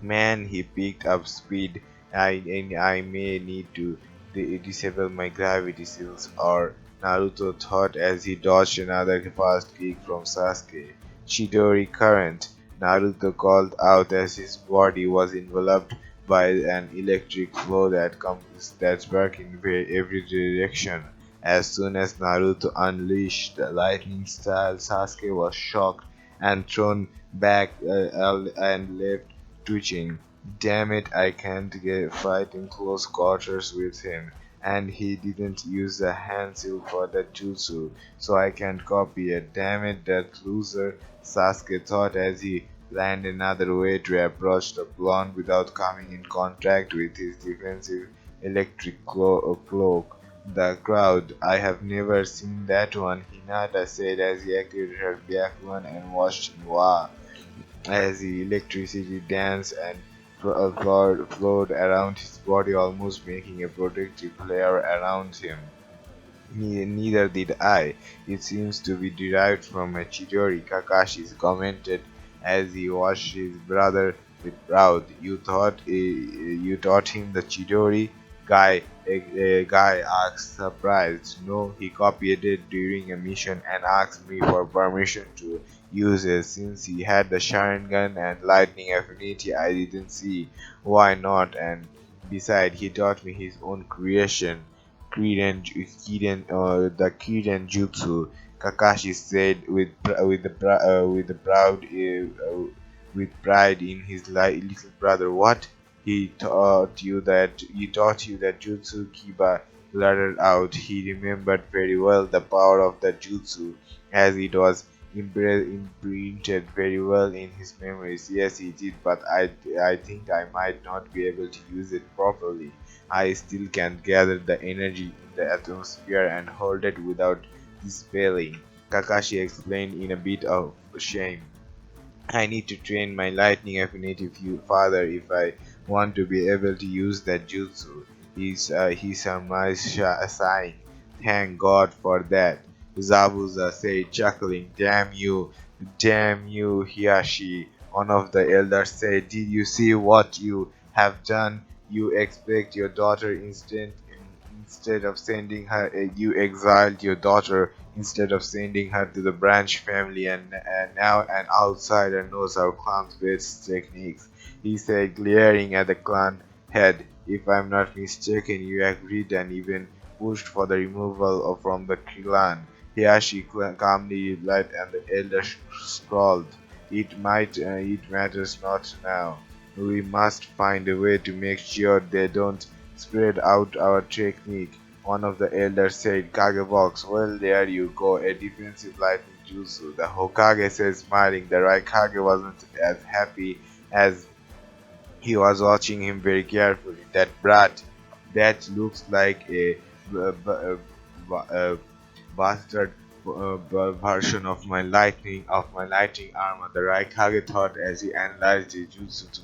Man, he picked up speed. I may need to disable my gravity seals, or Naruto thought as he dodged another fast kick from Sasuke. Chidori current, Naruto called out as his body was enveloped by an electric flow that's working in every direction. As soon as Naruto unleashed the lightning style, Sasuke was shocked and thrown back and left twitching. Damn it, I can't get fight in close quarters with him. And he didn't use the hand seal for that jutsu, so I can't copy it. Damn it, that loser, Sasuke thought as he planned another way to approach the blonde without coming in contact with his defensive electric cloak. The crowd, I have never seen that one, Hinata said as he activated her Byakugan and watched in awe as the electricity danced and flowed around his body, almost making a protective layer around him. Neither did I. It seems to be derived from a Chidori, Kakashi commented as he watched his brother with proud. You taught him the Chidori? A guy asked, surprised. No, he copied it during a mission and asked me for permission to use it. Since he had the Sharingan and lightning affinity, I didn't see why not. And besides, he taught me his own creation. The Kiden Jutsu, Kakashi said with pride in his little brother. What? He taught you that Jutsu, Kiba blurted out. He remembered very well the power of the Jutsu, as it was imprinted very well in his memories. Yes, he did, but I think I might not be able to use it properly. I still can't gather the energy in the atmosphere and hold it without dispelling, Kakashi explained in a bit of shame. I need to train my lightning affinity further if I want to be able to use that jutsu. He surmised, sighing. Thank God for that. Zabuza said, chuckling. Damn you, Hiyashi. One of the elders said, did you see what you have done? You expect your daughter instead of sending her, you exiled your daughter instead of sending her to the branch family, and now an outsider knows our clan's best techniques, he said, glaring at the clan head. If I'm not mistaken, you agreed and even pushed for the removal from the clan. Hiyashi calmly replied, and the elder scrawled, it matters not now. We must find a way to make sure they don't spread out our technique. One of the elders said, Kagebox, well there you go, a defensive lightning jutsu. The Hokage said, smiling. The Raikage wasn't as happy as he was watching him very carefully. That brat, that looks like a, bastard version of my lightning armor. The Raikage thought as he analyzed the jutsu to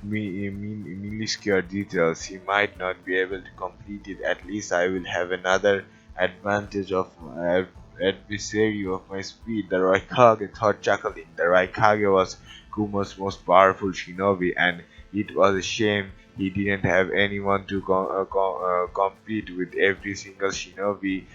minuscule details. He might not be able to complete it. At least I will have another advantage of my adversary of my speed. The Raikage thought, chuckling. The Raikage was Kumo's most powerful shinobi, and it was a shame he didn't have anyone to compete with. Every single shinobi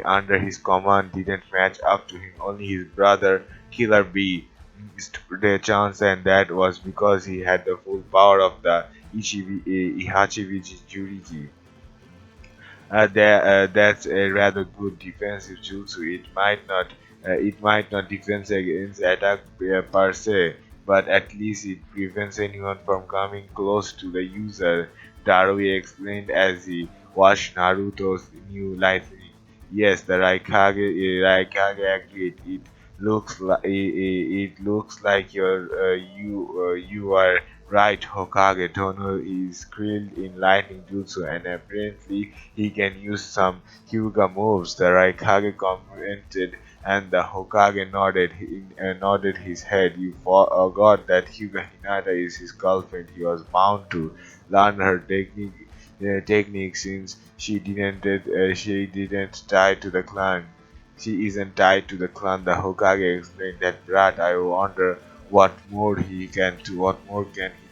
under his command didn't match up to him. Only his brother Killer Bee stood a chance, and that was because he had the full power of the Ihachibi Juriki. That's a rather good defensive jutsu. It might not defend against attack per se, but at least it prevents anyone from coming close to the user. Darui explained as he watched Naruto's new lightning. Yes, the Raikage agreed. It looks like you are right. Hokage Tono is skilled in lightning jutsu, and apparently he can use some Hyuga moves. The Raikage commented, and the Hokage nodded his head. You forgot that Hyuga Hinata is his girlfriend. He was bound to learn her technique since she didn't tie to the clan. She isn't tied to the clan. The Hokage explained that, Brat. I wonder what more can he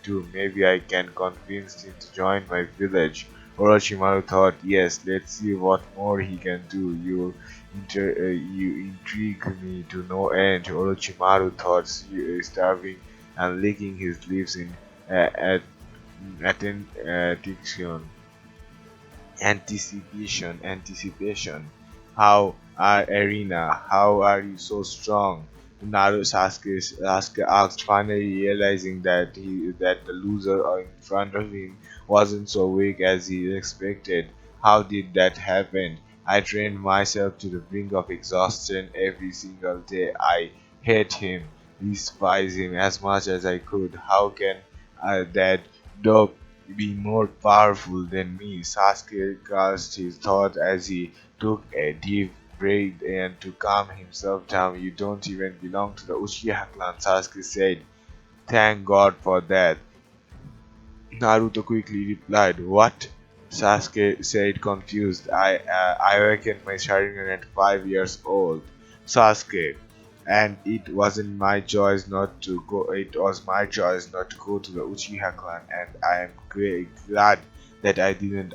do? Maybe I can convince him to join my village. Orochimaru thought, yes, let's see what more he can do. You intrigue me to no end. Orochimaru thought, starving and licking his lips in at attention. Anticipation. How are Arena? How are you so strong? Sasuke asked, finally realizing that the loser in front of him wasn't so weak as he expected. How did that happen? I trained myself to the brink of exhaustion every single day. I hate him, despise him as much as I could. How can that dope be more powerful than me? Sasuke cast his thought as he took a deep breath and to calm himself down. You don't even belong to the Uchiha clan, Sasuke said. Thank God for that. Naruto quickly replied, what? Sasuke said confused. I awakened my Sharingan at 5 years old. Sasuke, and it was my choice not to go to the Uchiha clan, and I am glad that I didn't.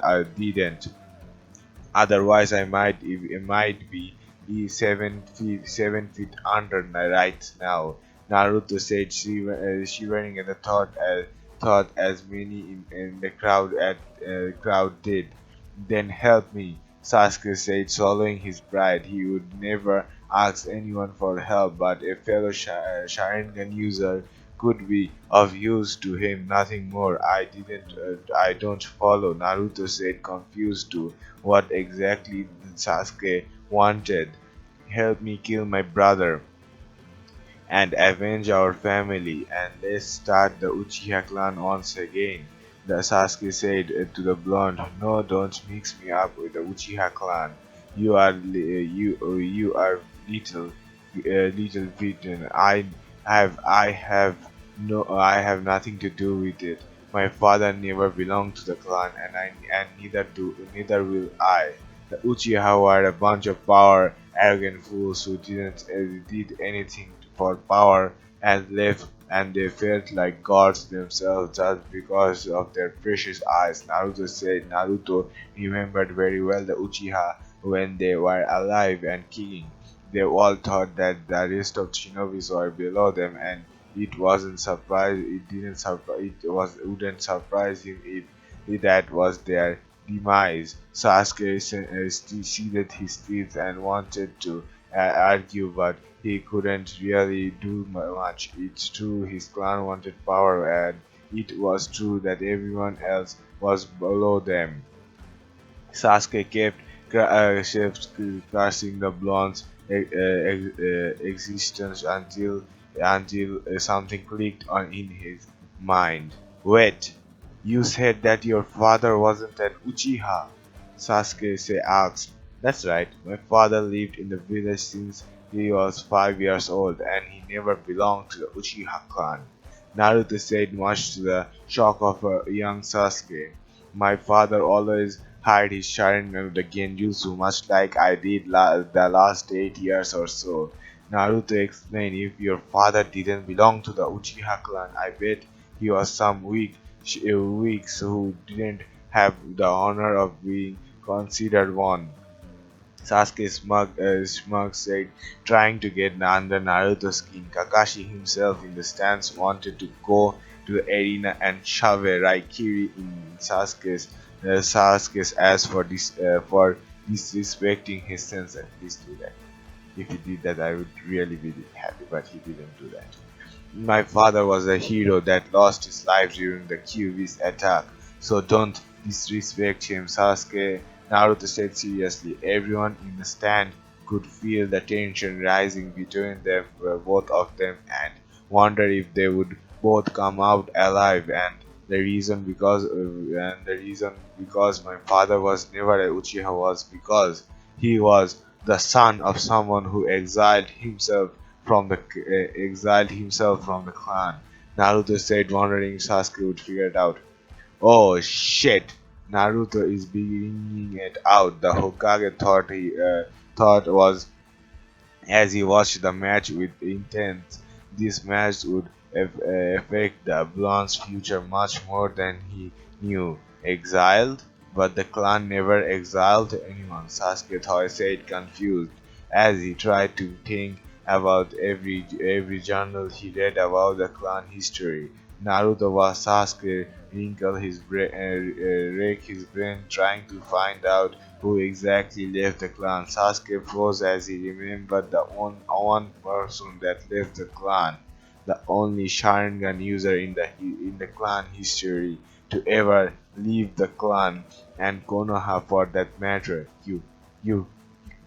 Otherwise, it might be 7 feet under right now. Naruto said, shivering at the thought as many in the crowd did. Then help me, Sasuke said, swallowing his pride. He would never ask anyone for help, but a fellow Sharingan user could be of use to him, nothing more. I don't follow, Naruto said, confused too. What exactly did Sasuke wanted? Help me kill my brother and avenge our family, and let's start the Uchiha clan once again. The Sasuke said to the blonde, no, don't mix me up with the Uchiha clan. You are little beaten. I have nothing to do with it. My father never belonged to the clan, and neither will I. The Uchiha were a bunch of power arrogant fools who didn't did anything for power and they felt like gods themselves just because of their precious eyes. Naruto remembered very well the Uchiha when they were alive and king. They all thought that the rest of shinobis were below them, and it wouldn't surprise him if that was their demise. Sasuke seated his teeth and wanted to argue, but he couldn't really do much. It's true his clan wanted power, and it was true that everyone else was below them. Sasuke kept cursing the blonde's existence until something clicked on in his mind. Wait, You said that your father wasn't an Uchiha, Sasuke asked. That's right, my father lived in the village since he was 5 years old and he never belonged to the Uchiha clan. Naruto said, much to the shock of a young Sasuke. My father always had his Sharingan with the Genjutsu, much like I did the last 8 years or so. Naruto explained, if your father didn't belong to the Uchiha clan, I bet he was some weaks who didn't have the honor of being considered one. Sasuke smug said, trying to get under Naruto's skin. Kakashi himself in the stands wanted to go to the arena and shove a Raikiri in Sasuke's ass for disrespecting his sensei. Please do that. If he did that, I would really be happy, but he didn't do that. My father was a hero that lost his life during the Kyuubi's attack, so don't disrespect him, Sasuke. Naruto said seriously. Everyone in the stand could feel the tension rising between them, both of them, and wonder if they would both come out alive. And the reason because my father was never a Uchiha was because he was the son of someone who exiled himself from the clan. Naruto said, wondering Sasuke would figure it out. Oh shit! Naruto is bringing it out. The Hokage thought was as he watched the match with intent. This match would affect the blonde's future much more than he knew. Exiled? But the clan never exiled anyone, Sasuke Toy said, confused, as he tried to think about every journal he read about the clan history. Naruto was Sasuke rake his brain trying to find out who exactly left the clan. Sasuke froze as he remembered the one person that left the clan, the only Sharingan user in the clan history to ever leave the clan, and Konoha for that matter. You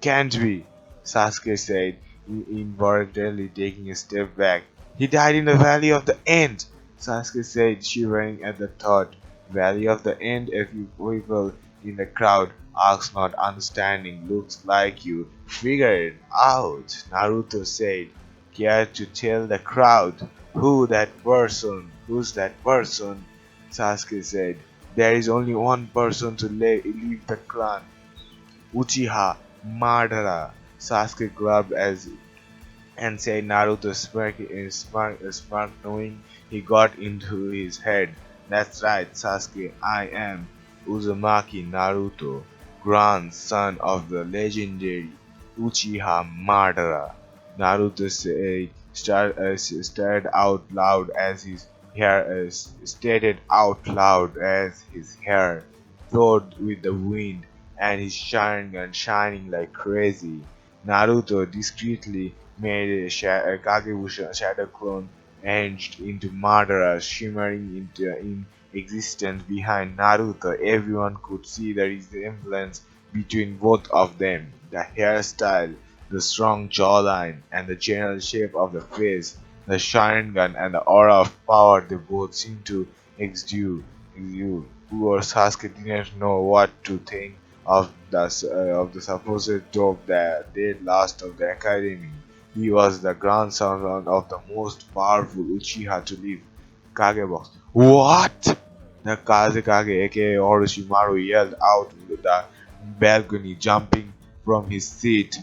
can't be, Sasuke said, involuntarily taking a step back. He died in the Valley of the End, Sasuke said, shivering at the thought. Valley of the End, a few people in the crowd asked, not understanding. Looks like you figured it out, Naruto said. Care to tell the crowd who that person? Who's that person? Sasuke said. There is only one person to leave the clan. Uchiha Madara, Sasuke grabbed as and said Naruto smirk knowing he got into his head. That's right, Sasuke, I am Uzumaki Naruto, grandson of the legendary Uchiha Madara. Naruto stared out loud as his hair stated out loud as his hair flowed with the wind and his Sharingan shining like crazy. Naruto discreetly made a Kagebusha shadow clone etched into Madara, shimmering in existence behind Naruto. Everyone could see the resemblance between both of them. The hairstyle, the strong jawline, and the general shape of the face, the Sharingan and the aura of power they both seemed to exude. Poor Sasuke didn't know what to think of the supposed dope that dead last of the academy. He was the grandson of the most powerful Uchiha to live. Kagebox. What? The Kazekage aka Orochimaru yelled out into the balcony, jumping from his seat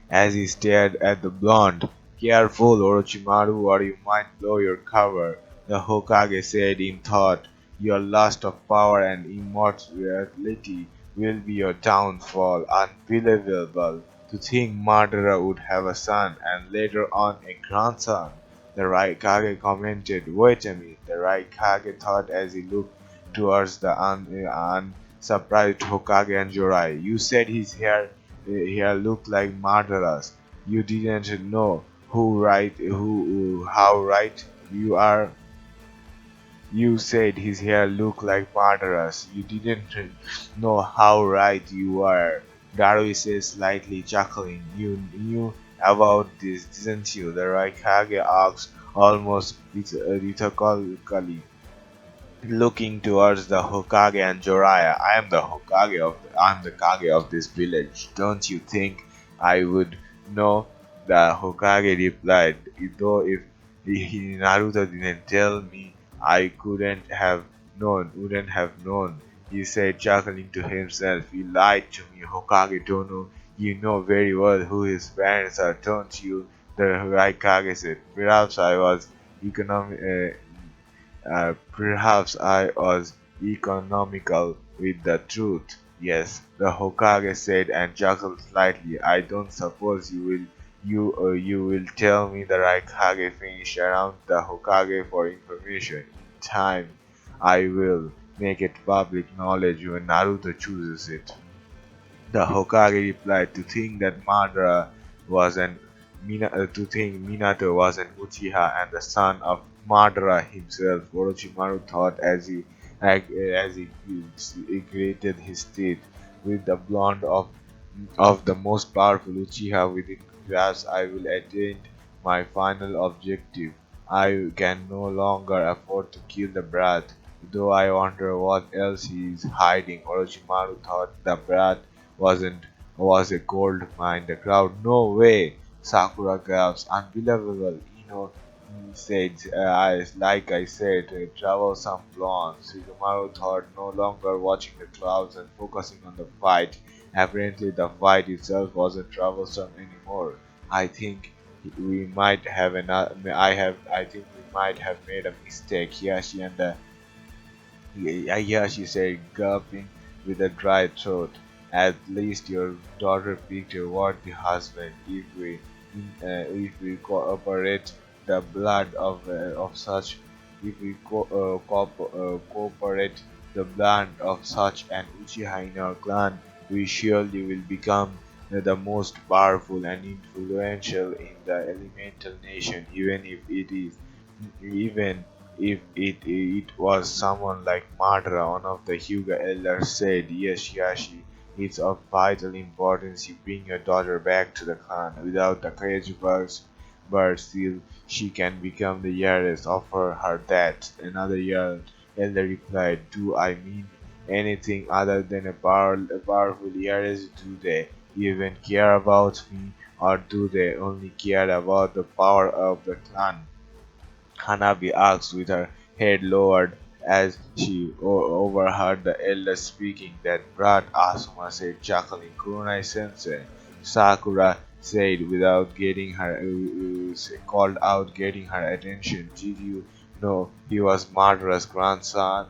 as he stared at the blonde. Careful, Orochimaru, or you might blow your cover, the Hokage said in thought. Your lust of power and immortality will be your downfall. Unbelievable to think Madara would have a son and later on a grandson. The Raikage commented. Wait a minute, the Raikage thought as he looked towards the unsurprised Hokage and Jirai. You said his hair looked like Madara's. You didn't know how right you are. You said his hair looked like Madara's. You didn't know how right you were. Darui said, slightly chuckling. You knew about this, didn't you? The Raikage asked almost rhetorically. looking towards the Hokage and Jiraiya. I'm the Kage of this village. Don't you think I would know? The Hokage replied, though if Naruto didn't tell me, I wouldn't have known. He said, chuckling to himself, you lied to me, Hokage Tono. You know very well who his parents are, don't you? The Hokage said, perhaps I was economical with the truth. Yes, the Hokage said and chuckled slightly. I don't suppose you will tell me the Raikage finished around the Hokage for information. In time, I will make it public knowledge when Naruto chooses it. The Hokage replied, to think Minato was an Uchiha and the son of Madara himself. Orochimaru thought as he grated his teeth. With the blonde of the most powerful Uchiha within grasp, I will attain my final objective. I can no longer afford to kill the brat, though I wonder what else he is hiding. Orochimaru thought the brat wasn't was a gold mine. The crowd, no way! Sakura gasped, unbelievable. He said, like I said, troublesome blonde. Sugamaru thought, no longer watching the clouds and focusing on the fight. Apparently, the fight itself wasn't troublesome anymore. I think we might have I think we might have made a mistake. Hiyashi and the yeah, she said, gulping with a dry throat. At least your daughter picked a worthy husband. If we cooperate the blood of such, if we cooperate the blood of such an Uchiha in our clan, we surely will become the most powerful and influential in the elemental nation, even if it was someone like Madara. One of the Hyuga elders said, yes, Yashi, it's of vital importance you bring your daughter back to the clan. Without the courage but still she can become the heiress. Offer her that. Another elder replied, do I mean anything other than a powerful heiress? Do they even care about me, or do they only care about the power of the clan? Hanabi asked with her head lowered as she overheard the elder speaking. That brat, Asuma said, chuckling. Kuronai-sensei, Sakura said without called out, getting her attention. Did you know he was Madara's grandson,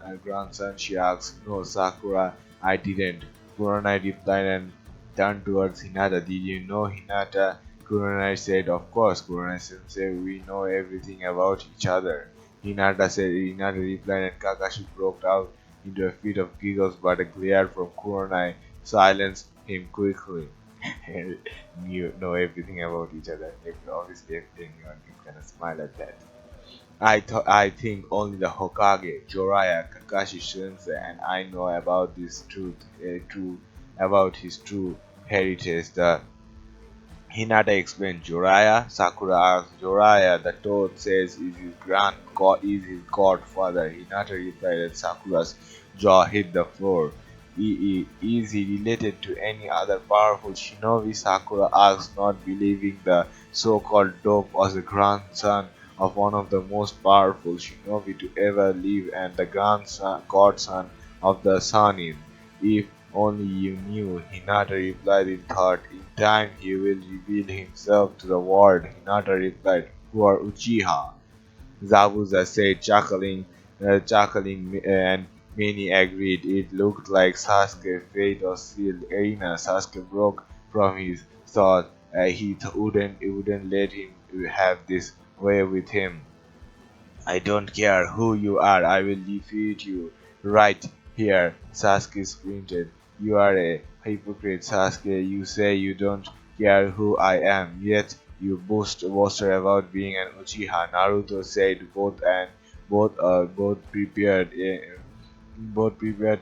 she asked. No, Sakura, I didn't. Kuronai replied and turned towards Hinata. Did you know Hinata? Kurenai said, of course, Kurenai-sensei, we know everything about each other. Hinata replied, and Kakashi broke out into a fit of giggles, but a glare from Kurenai silenced him quickly. You know everything about each other. Obviously, anyone can kind of smile at that. I think only the Hokage, Jiraiya, Kakashi Sensei, and I know about about his true heritage. The Hinata explained, Jiraiya? Sakura asked, Jiraiya, the toad says is his godfather. Hinata replied and Sakura's jaw hit the floor. Is he related to any other powerful shinobi? Sakura asked, not believing the so-called dope was the grandson of one of the most powerful shinobi to ever live and the godson of the Sanin. If only you knew, Hinata replied in thought. In time he will reveal himself to the world. Hinata replied, who are Uchiha? Zabuza said, chuckling, and many agreed. It looked like Sasuke's fate was sealed. Erina, Sasuke broke from his thought. He wouldn't let him have this way with him. I don't care who you are, I will defeat you right here, Sasuke sprinted. You are a hypocrite, Sasuke. You say you don't care who I am, yet you boast about being an Uchiha. Naruto said both prepared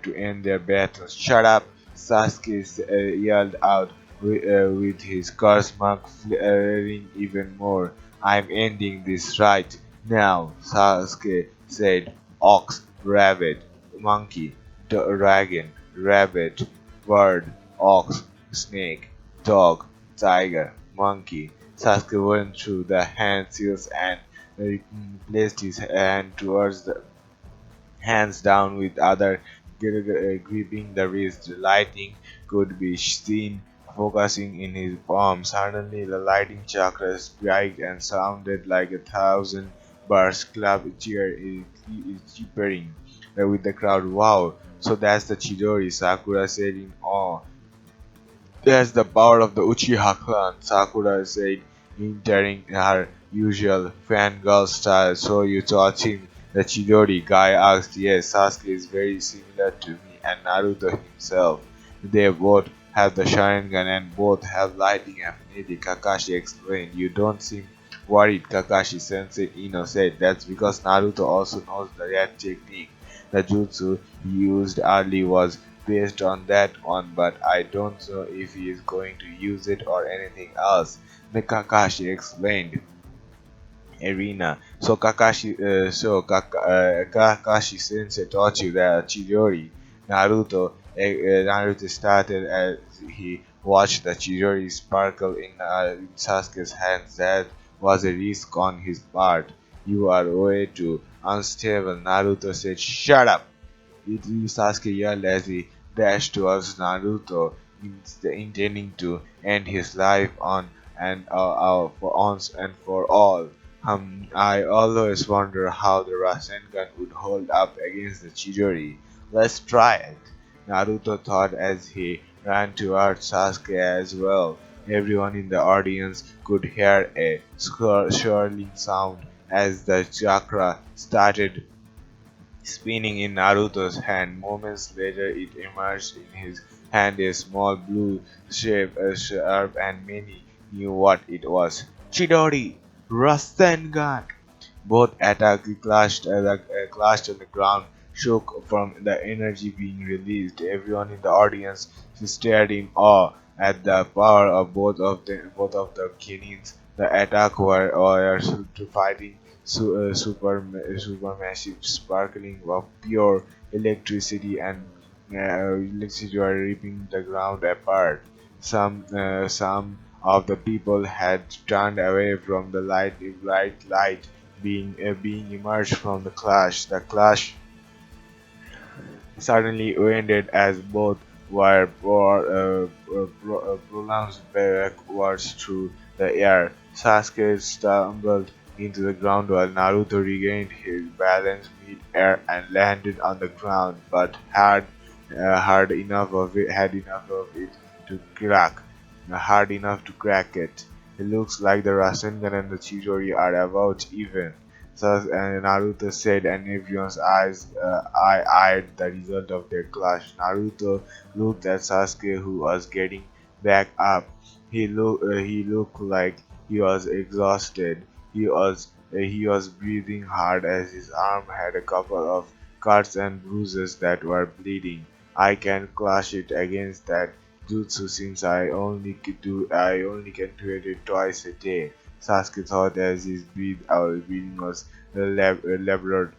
to end their battles. Shut up! Sasuke yelled out with his curse mark flaring even more. I'm ending this right now, Sasuke said. Ox, rabbit, monkey, dragon, rabbit, bird, ox, snake, dog, tiger, monkey. Sasuke went through the hand seals and placed his hand towards the hands down with other gripping the wrist. The lightning could be seen focusing in his palm. Suddenly, the lightning chakra spiked and sounded like 1,000 birds club cheering with the crowd. Wow! So that's the Chidori, Sakura said in awe. That's the power of the Uchiha clan, Sakura said, entering her usual fangirl style. So you taught him the Chidori? Guy asked. Yes, Sasuke is very similar to me and Naruto himself. They both have the Sharingan and both have lightning affinity, Kakashi explained. You don't seem worried, Kakashi Sensei Ino said. That's because Naruto also knows the red technique. The jutsu he used early was based on that one, but I don't know if he is going to use it or anything else. The Kakashi explained. Arena. Kakashi Sensei taught you that Chidori. Naruto started as he watched the Chidori sparkle in Sasuke's hands. That was a risk on his part. You are way too unstable. Naruto said, "Shut up." Sasuke yelled as he dashed towards Naruto, intending to end his life for once and for all. I always wonder how the Rasengan would hold up against the Chidori. Let's try it, Naruto thought as he ran towards Sasuke as well. Everyone in the audience could hear a swirling sound as the chakra started spinning in Naruto's hand. Moments later, it emerged in his hand, a small blue shape, sharp, and many knew what it was. Chidori! Rasengan! Both attacks clashed on the ground, shook from the energy being released. Everyone in the audience stared in awe at the power of both of the Kenins. The attack were fighting supermassive sparkling of pure electricity and electricity were ripping the ground apart. Some of the people had turned away from the bright light being emerged from the clash. The clash suddenly ended as both were pronounced backwards through the air. Sasuke stumbled into the ground while Naruto regained his balance mid-air and landed on the ground, but had enough of it to crack, hard enough to crack it. It looks like the Rasengan and the Chidori are about even. Naruto said, and everyone's eyed the result of their clash. Naruto looked at Sasuke, who was getting back up. He looked like he was exhausted. He was breathing hard as his arm had a couple of cuts and bruises that were bleeding. I can clash it against that jutsu since I only can do it twice a day. Sasuke thought as his breathing was labored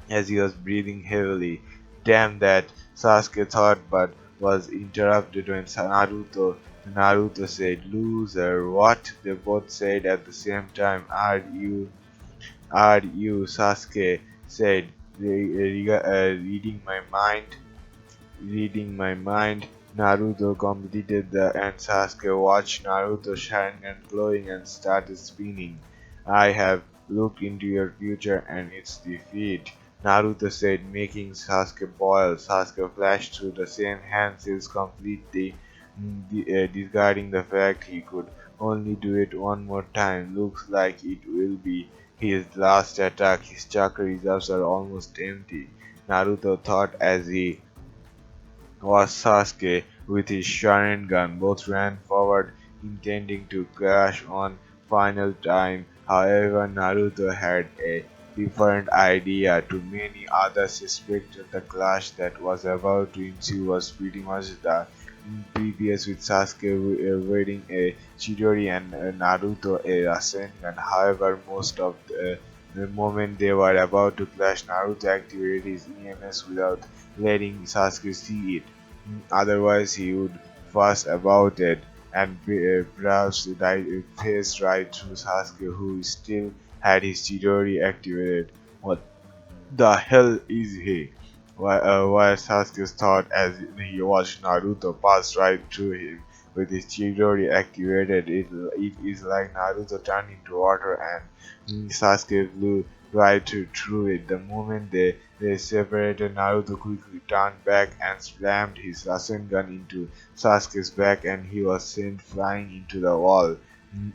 as he was breathing heavily. Damn that, Sasuke thought, but was interrupted when Naruto said, "Loser, what?" They both said at the same time. Are you, Sasuke said, reading my mind? Reading my mind. Naruto completed the and Sasuke watched Naruto's Sharingan glowing and started spinning. I have looked into your future and its defeat, Naruto said, making Sasuke boil. Sasuke flashed through the same hand seals completely, discarding the fact he could only do it one more time. Looks like it will be his last attack. His chakra reserves are almost empty, Naruto thought as he was Sasuke with his Sharingan. Both ran forward, intending to crash one final time. However, Naruto had a different idea. To many others suspected the clash that was about to ensue was pretty much the previous with Sasuke wearing a Chidori and Naruto a Rasengan. However, most of The moment they were about to clash, Naruto activated his EMS without letting Sasuke see it. Otherwise, he would fuss about it and browse face right through Sasuke, who still had his Chidori activated. What the hell is he? Why Sasuke's thought as he watched Naruto pass right through him with his Chidori activated. It is like Naruto turned into water and Sasuke flew right through it. The moment they separated, Naruto quickly turned back and slammed his Rasengan into Sasuke's back, and he was sent flying into the wall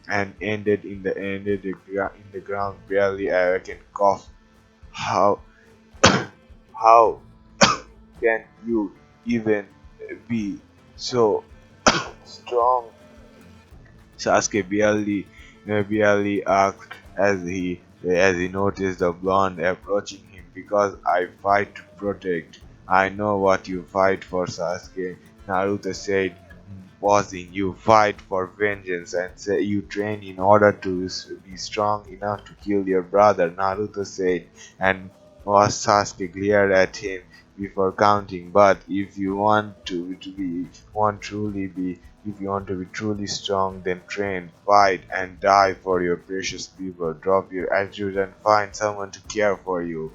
and ended in the ground barely. I can cough. How how can you even be so strong? Sasuke barely asked as he noticed the blonde approaching him. Because I fight to protect. I know what you fight for, Sasuke. Naruto said, pausing. You fight for vengeance and say you train in order to be strong enough to kill your brother, Naruto said, and was Sasuke glared at him before counting. But if you want to be want truly be if you want to be truly strong, then train, fight, and die for your precious people. Drop your attitude and find someone to care for you.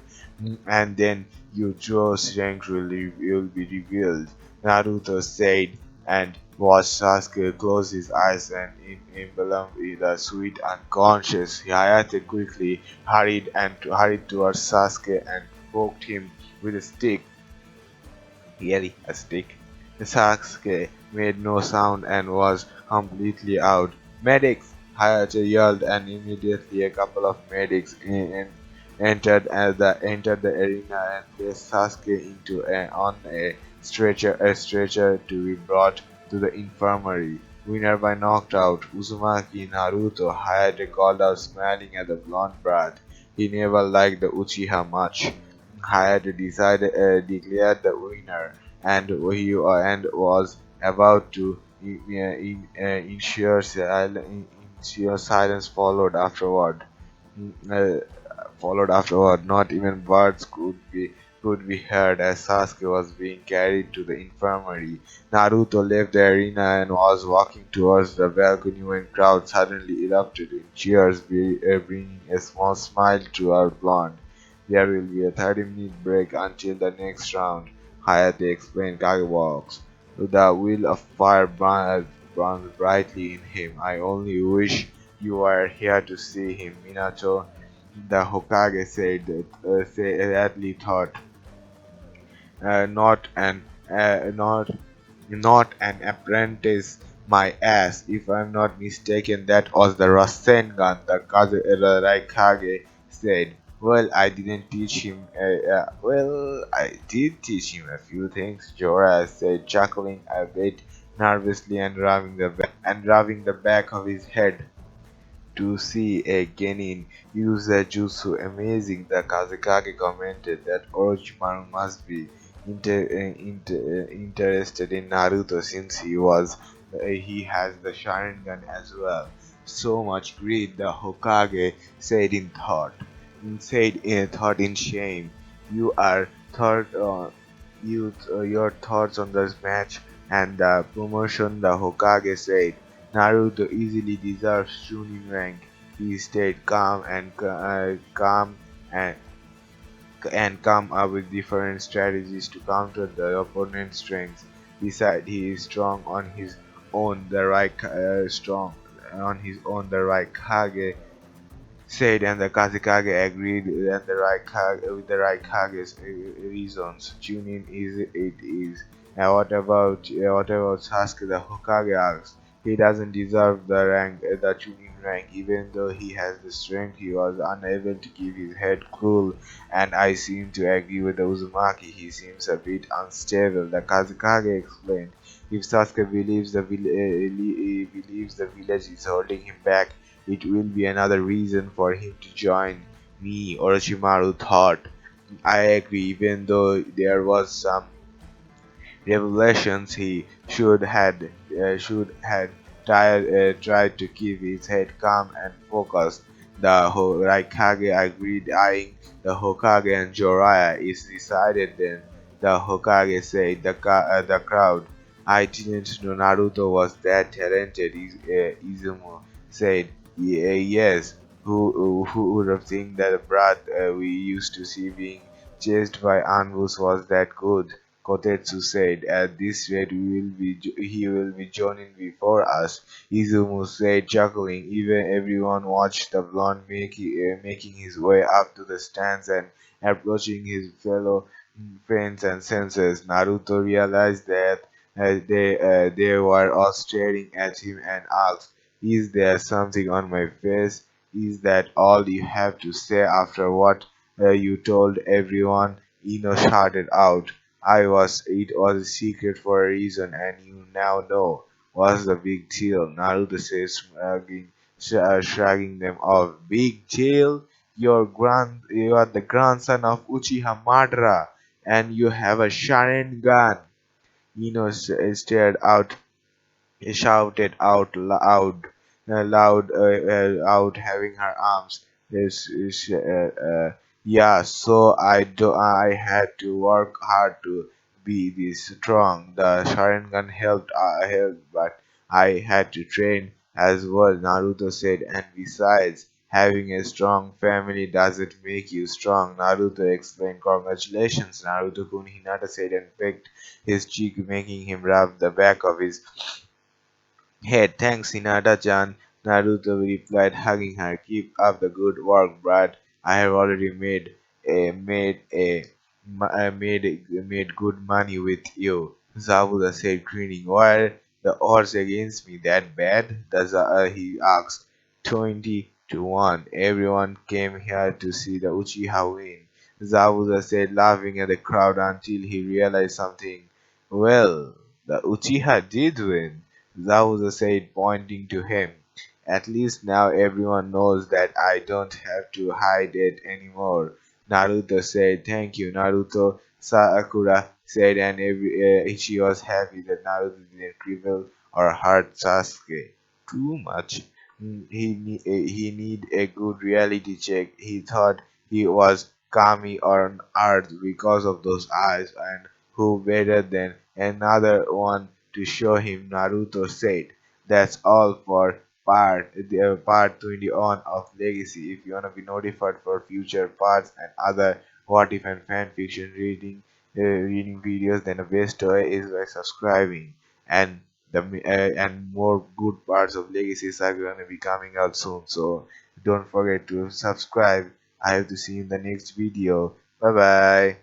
And then your true strength will be revealed, Naruto said, and watched Sasuke close his eyes and enveloped in a sweet unconscious. Hayate quickly hurried towards Sasuke and poked him with a stick. Really, a stick? Sasuke made no sound and was completely out. Medics! Hayate yelled, and immediately a couple of medics entered the arena and placed Sasuke on a stretcher to be brought to the infirmary. Winner by knockout, Uzumaki Naruto, Hayate called out, smiling at the blonde brat. He never liked the Uchiha much. Hayate declared the winner, and and was about to ensure silence followed afterward. Not even birds could be heard as Sasuke was being carried to the infirmary. Naruto left the arena and was walking towards the balcony when crowd suddenly erupted in cheers, bringing a small smile to our blonde. There will be a 30-minute break until the next round, Hayate explained. Kage walks. The will of fire burns brightly in him. I only wish you were here to see him, Minato. The Hokage said sadly thought, not an not an apprentice, my ass. If I'm not mistaken, that was the Rasengan, the Raikage said. Well, I didn't teach him. Well, I did teach him a few things, Jorah said, chuckling a bit nervously and rubbing the back of his head. To see a genin use a jutsu amazing, the Kazekage commented that Orochimaru must be interested in Naruto since he has the Sharingan as well. So much greed, the Hokage said in shame. You are thought your thoughts on this match and the promotion, the Hokage said. Naruto easily deserves Chunin rank. He stayed calm and come up with different strategies to counter the opponent's strengths. Besides, he is strong on his own. The right Kage said, and the Kazekage agreed, and with the Raikage's reasons. Chunin is it is. What about Sasuke? The Hokage asked. He doesn't deserve the Chunin rank, even though he has the strength. He was unable to keep his head cool, and I seem to agree with the Uzumaki. He seems a bit unstable. The Kazekage explained. If Sasuke believes the village is holding him back, it will be another reason for him to join me, Orochimaru thought. I agree, even though there was some revelations, he should had tried to keep his head calm and focused. The Raikage agreed, eyeing the Hokage and Jiraiya. It's decided then, the Hokage said. The crowd. I didn't know Naruto was that talented, Izumo said. Yes, who would have think that the brat we used to see being chased by Anbus was that good? Kotetsu said. At this rate, he will be joining before us. Izumo said, chuckling. Even everyone watched the blonde making his way up to the stands and approaching his fellow friends and senses. Naruto realized that they were all staring at him and asked, "Is there something on my face? Is that all you have to say after what you told everyone?" Ino shouted out. It was a secret for a reason, and you now know. What's the big deal? Naruto says, shrugging them off. Big deal? You are the grandson of Uchiha Madara, and you have a Sharingan. Ino stared out shouted out, having her arms. Yeah, so I had to work hard to be this strong. The Sharingan helped, but I had to train as well, Naruto said, and besides, having a strong family doesn't make you strong, Naruto explained. Congratulations, Naruto-kun, Hinata said and pecked his cheek, making him rub the back of his "Hey, thanks Hinata-chan," Naruto replied, hugging her. "Keep up the good work, Brad. I have already made good money with you," Zabuza said, grinning. "Were the odds against me that bad?" He asked. 20 to 1. Everyone came here to see the Uchiha win, Zabuza said, laughing at the crowd until he realized something. "Well, the Uchiha did win," Zabuza said, pointing to him. "At least now everyone knows that I don't have to hide it anymore," Naruto said. "Thank you, Naruto," Sakura said, and she was happy that Naruto didn't cripple or hurt Sasuke too much. He need a good reality check. He thought he was Kami on Earth because of those eyes, and who better than another one to show him, Naruto said. That's all for part 21 of Legacy. If you wanna be notified for future parts and other what if and fan fiction reading videos, then the best way is by subscribing. And and more good parts of Legacies are gonna be coming out soon. So don't forget to subscribe. I have to see you in the next video. Bye bye.